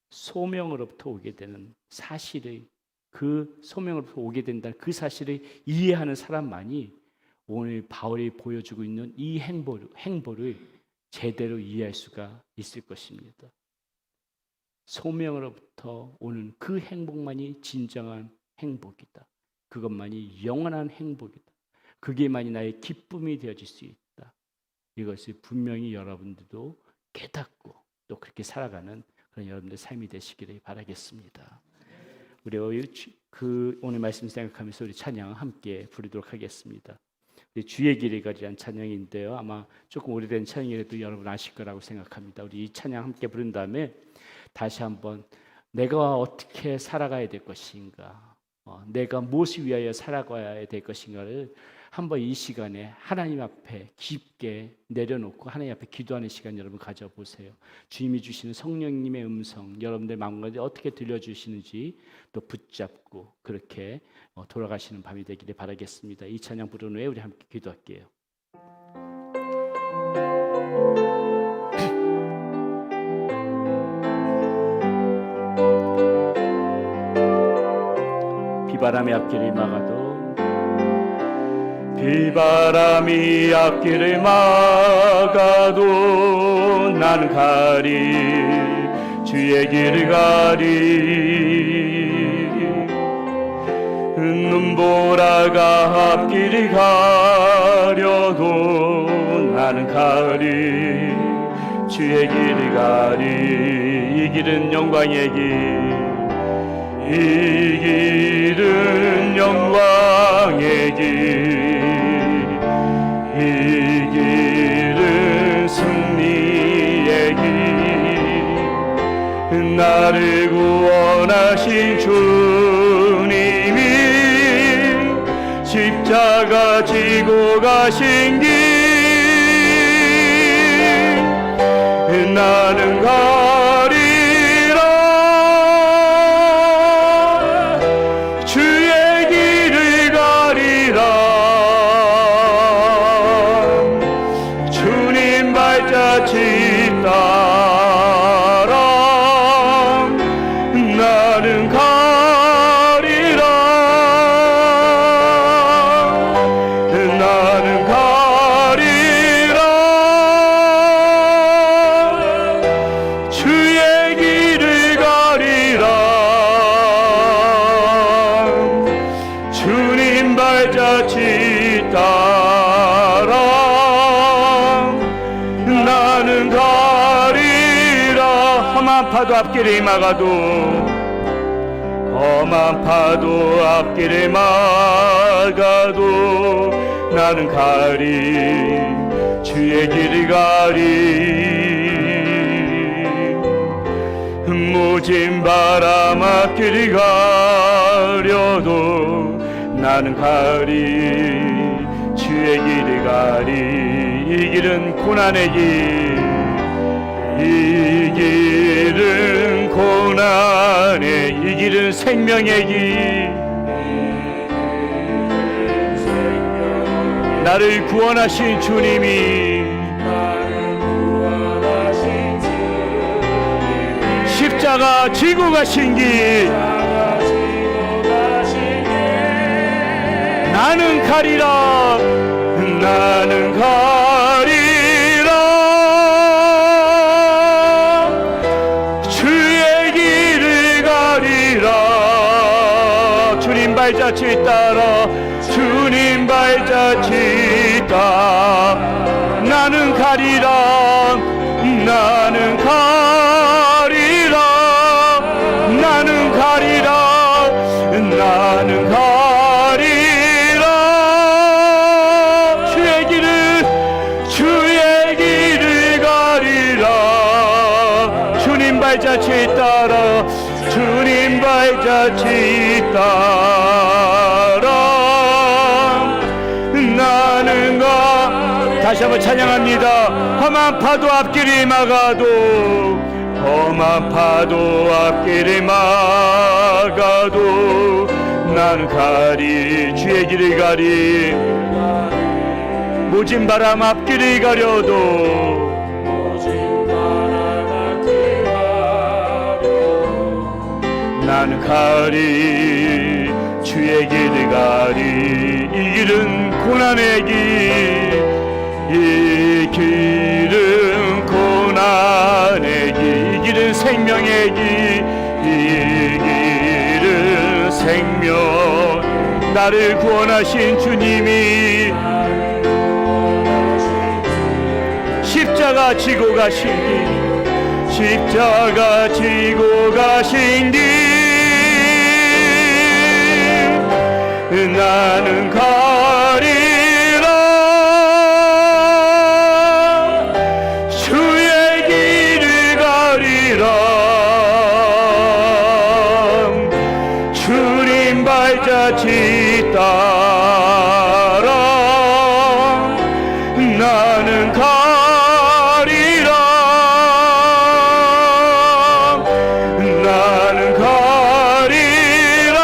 D: 소명으로부터 오게 되는 사실을, 그 소명으로부터 오게 된다는 그 사실을 이해하는 사람만이 오늘 바울이 보여주고 있는 이 행보를 제대로 이해할 수가 있을 것입니다. 소명으로부터 오는 그 행복만이 진정한 행복이다. 그것만이 영원한 행복이다. 그게만이 나의 기쁨이 되어질 수 있다. 이것을 분명히 여러분들도 깨닫고 또 그렇게 살아가는 그런 여러분들의 삶이 되시기를 바라겠습니다. 우리 오늘 말씀 생각하면서 우리 찬양 함께 부르도록 하겠습니다. 주의 길을 가리란 찬양인데요. 아마 조금 오래된 찬양이라도 여러분 아실 거라고 생각합니다. 우리 이 찬양 함께 부른 다음에 다시 한번 내가 어떻게 살아가야 될 것인가, 내가 무엇을 위하여 살아가야 될 것인가를 한번 이 시간에 하나님 앞에 깊게 내려놓고 하나님 앞에 기도하는 시간 여러분 가져보세요. 주님이 주시는 성령님의 음성 여러분들 마음 가운데 어떻게 들려주시는지 또 붙잡고 그렇게 돌아가시는 밤이 되기를 바라겠습니다. 이 찬양 부른 후에 우리 함께 기도할게요. 비바람의 앞길을 막아도 비바람이 앞길을 막아도 나는 가리 주의 길을 가리 눈보라가 앞길을 가려도 나는 가리 주의 길을 가리 이 길은 영광의 길 이 길은 영광의 길 이 길은 승리의 길 나를 구원하신 주님이 십자가 지고 가신 길 나는 파도 앞길을 막아도 험한 파도 앞길을 막아도 나는 가리 주의 길을 가리 모진 바람 앞길을 가려도 나는 가리 주의 길을 가리 이 길은 고난의 길 이 길은
C: 고난의 이 길은 생명의 길, 나를 구원하신 주님이 십자가 지고 가신 길, 나는 가리라, 나는 가리라, 주의 길을 가리라. 주님 발자취 따라, 주님 발자취 따라 나는 가리라, 나는 가리라, 나는 가리라, 나는 가리라. 주의 길을 가리라. 주님 발자취 따라, 주님 발자취 따라 나는 다시 한번 찬양합니다. 험한 파도 앞길이 막아도, 험한 파도 앞길이 막아도 나는 가리, 주의 길을 가리. 모진 바람 앞길을 가려도, 나는 가리, 주의 길을 가리. 이 길은 고난의 길, 이 길은 고난의 길, 이 길은 생명의 길, 이 길은 생명. 나를 구원하신 주님이 십자가 지고 가신 길, 십자가 지고 가신 길, 나는 가리라. 주의 길을 가리라. 주님 발자취 따라 나는 가리라. 나는 가리라.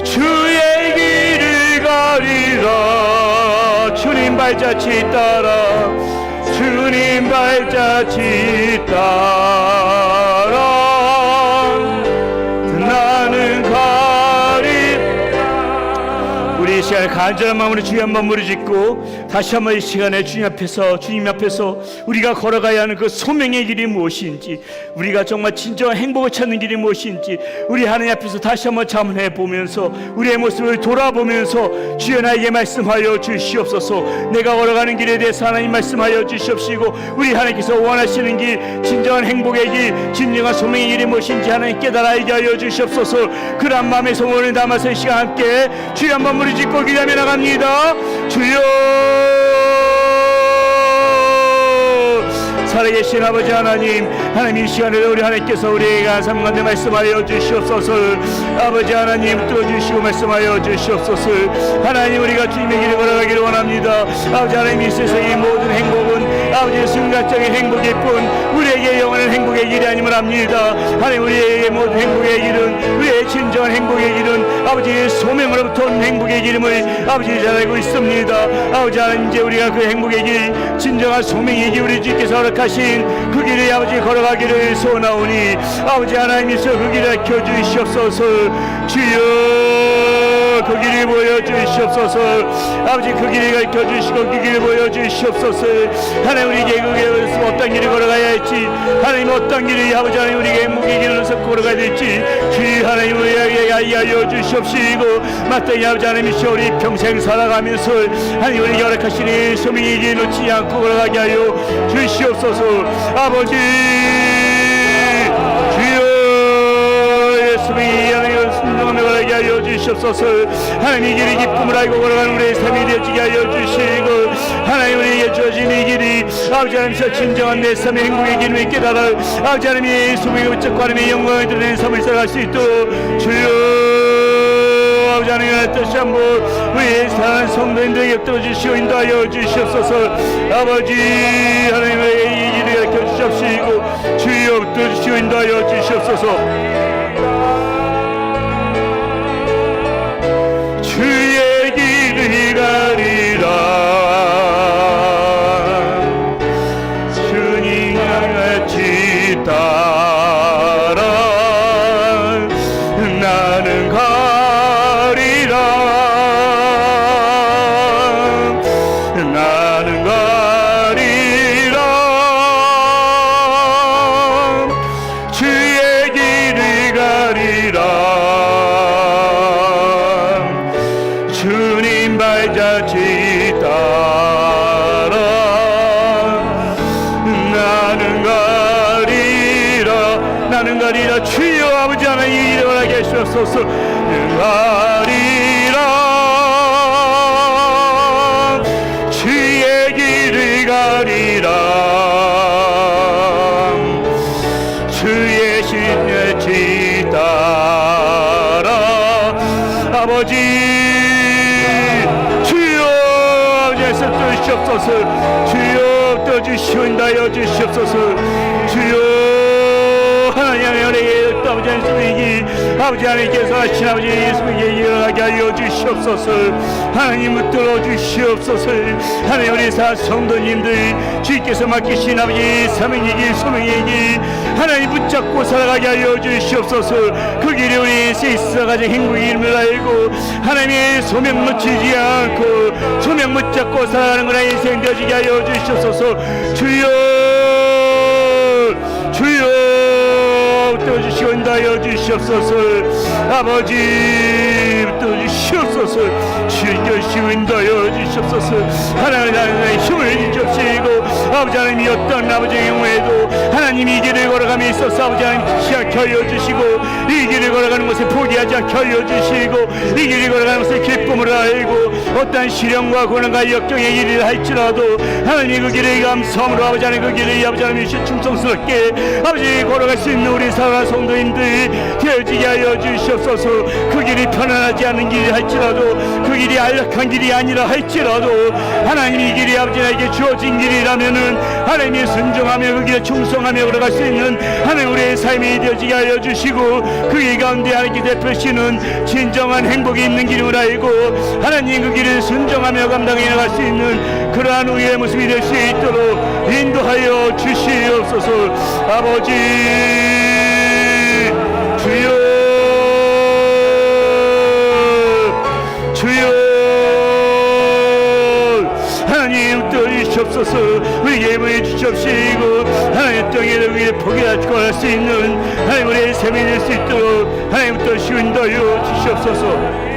C: 주의 길을 가리라. 주님 발자취 따라, 주님 발자취 따라 나는 가리라. 우리 이 시간에 간절한 마음으로 주님 한번 무릎짓고 다시 한번 이 시간에 주님 앞에서 우리가 걸어가야 하는 그 소명의 길이 무엇인지, 우리가 정말 진정한 행복을 찾는 길이 무엇인지 우리 하나님 앞에서 다시 한번 자문해 보면서 우리의 모습을 돌아보면서 주여 나에게 말씀하여 주시옵소서. 내가 걸어가는 길에 대해서 하나님 말씀하여 주시옵시고, 우리 하나님께서 원하시는 길, 진정한 행복의 길, 진정한 소명의 길이 무엇인지 하나님 깨달아 알게 하여 주시옵소서. 그런 마음의 소원을 담아서 이 시간 함께 주여 한번 무릎짓고 기도하며 나갑니다. 주여, 살아계신 아버지 하나님, 하나님 이 시간에도 우리 하나님께서 우리에게 감사함 가운데 말씀하여 주시옵소서. 아버지 하나님 들어주시고 말씀하여 주시옵소서. 하나님 우리가 주님의 길을 걸어가기를 원합니다. 아버지 하나님 이 세상의 모든 행복은 아버지의 순간적인 행복일 뿐 우리에게 영원한 행복의 길이 아님을 압니다. 하나님 우리에게 모든 행복의 길은, 우리의 진정한 행복의 길은 아버지의 소명으로부터 온 행복의 길임을 아버지 잘 알고 있습니다. 아버지 하나님 이제 우리가 그 행복의 길, 진정한 소명의 길, 우리 주께서 허락하신 그 길을 아버지 걸어가기를 소원하오니 아버지 하나님께서 그 길을 켜주시옵소서. 주여 그 길을 보여주시옵소서. 아버지 그 길을 가르쳐주시고 그 길을 보여주시옵소서. 하나님 우리에게 그 길을 어떤 길을 걸어가야 할지, 하나님 어떤 길이 아버지 하나님 우리에게 행복의 길을 걸어가야 될지 주의 하나님 우리에게 알려 주시옵시고, 마땅히 아버지 하나님이시여 우리 평생 살아가면서 하나님 우리에게 허락하시니 소명의 길 놓지 않고 걸어가게 하여 주시옵소서. 아버지 주여 예수님이 하나님 순종하며 걸어가게 하여 주시옵소서. 하나님 이 길이 기쁨을 알고 걸어가는 우리의 삶이 되어지게 하여 주시고, 하나님 우리에게 주어진 이 길이 아버지 하나님께서 진정한 내 삶의 행복의 길을 깨달아 아버지 하나님이 예수님의 우측과 하나님의 영광을 드러내는 삶을 살아갈 수 있도록 주여 아버지 하나님의 뜻이 한번 우리의 사랑하는 성도님들에게 들어주시고 인도하여 주시옵소서. 아버지 하나님의 이 길을 가르쳐 주시옵시고 주여 붙들어주시고 인도하여 주시옵소서. 주의 길을 가리라. 주님 같이 따라 나는 가리라. 나는 가리라. 주의 길을 가리라. 주님 발자취 따라 나는 가리라. 나는 가리라. 주여 아버지 하나님 일어나게 하시옵소서. 가리라. 주의 길을 가리라. 주의 신뢰치 따라 아버지 주여 아버지에서 떠주시옵소서. 주여 떠주시온다여 주시옵소서. 주여 하나님의 은혜에 아버지 하나님이 아버지 하나님께서 하신 아버지 예수님께 일어나게 하여 주시옵소서. 하나님 붙들어 주시옵소서. 하나님 우리 사 성도님들 주께서 맡기신 아버지 사명의 길 소명의 길 하나님 붙잡고 살아가게 하여 주시옵소서. 그 길이 우리 인생에 있어 가장 행복임을 알고 하나님의 소명 놓치지 않고 소명 붙잡고 살아가는 그런 인생 되어지게 하여 주시옵소서. 주여 주여 떠주시고 인도하여 주시옵소서. 아버지 떠주시옵소서. 주여 인도하여 주시옵소서. 하나님의 힘을 주시고 아버지 하나님이 어떤 아버지의 경우에도 하나님이 이 길을 걸어감에 있어서 아버지 하나님 시작해 하여 주시고 이 길을 걸어가는 것에 포기하지 않게 하여 주시고 이 길을 걸어가는 것에 기쁨을 알고 어떠한 시련과 고난과 역경의 길을 할지라도 하나님 그 길을 감사함으로 아버지 하나님 그 길을 아버지 하나님 충성스럽게 아버지 걸어갈 수 있는 우리 사랑하는 성도님들 되어지게 하여 주시옵소서. 그 길이 편안하지 않은 길이 할지라도 그 길이 안락한 길이 아니라 할지라도 하나님 이 길이 아버지 나에게 주어진 길이라면은 하나님이 순종하며 그 길에 충성하며 걸어갈 수 있는 하나님 우리의 삶이 되어지게 하여 주시고 그 길 가운데 하나님께 대표시는 진정한 행복이 있는 길임을 알고 하나님 그 길을 순종하며 감당해 나갈 수 있는 그러한 우리의 모습이 될 수 있도록 인도하여 주시옵소서. 아버지 주여 주여 하나님 떠주시옵소서. 우리에게 보여주시옵시고 하나님 땅에 위에 포기하고 할 수 있는 하나님 우리의 삶이 될 수 있도록 하나님 떠주시고 인도하여 주시옵소서.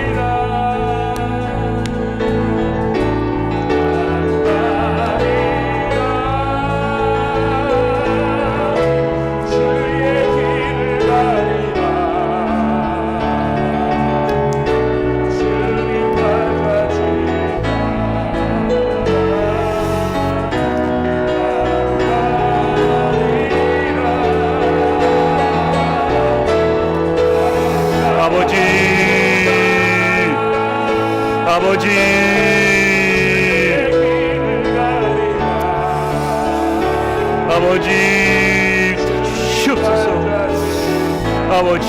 C: 아버지 아버지 주시옵소서. 아버지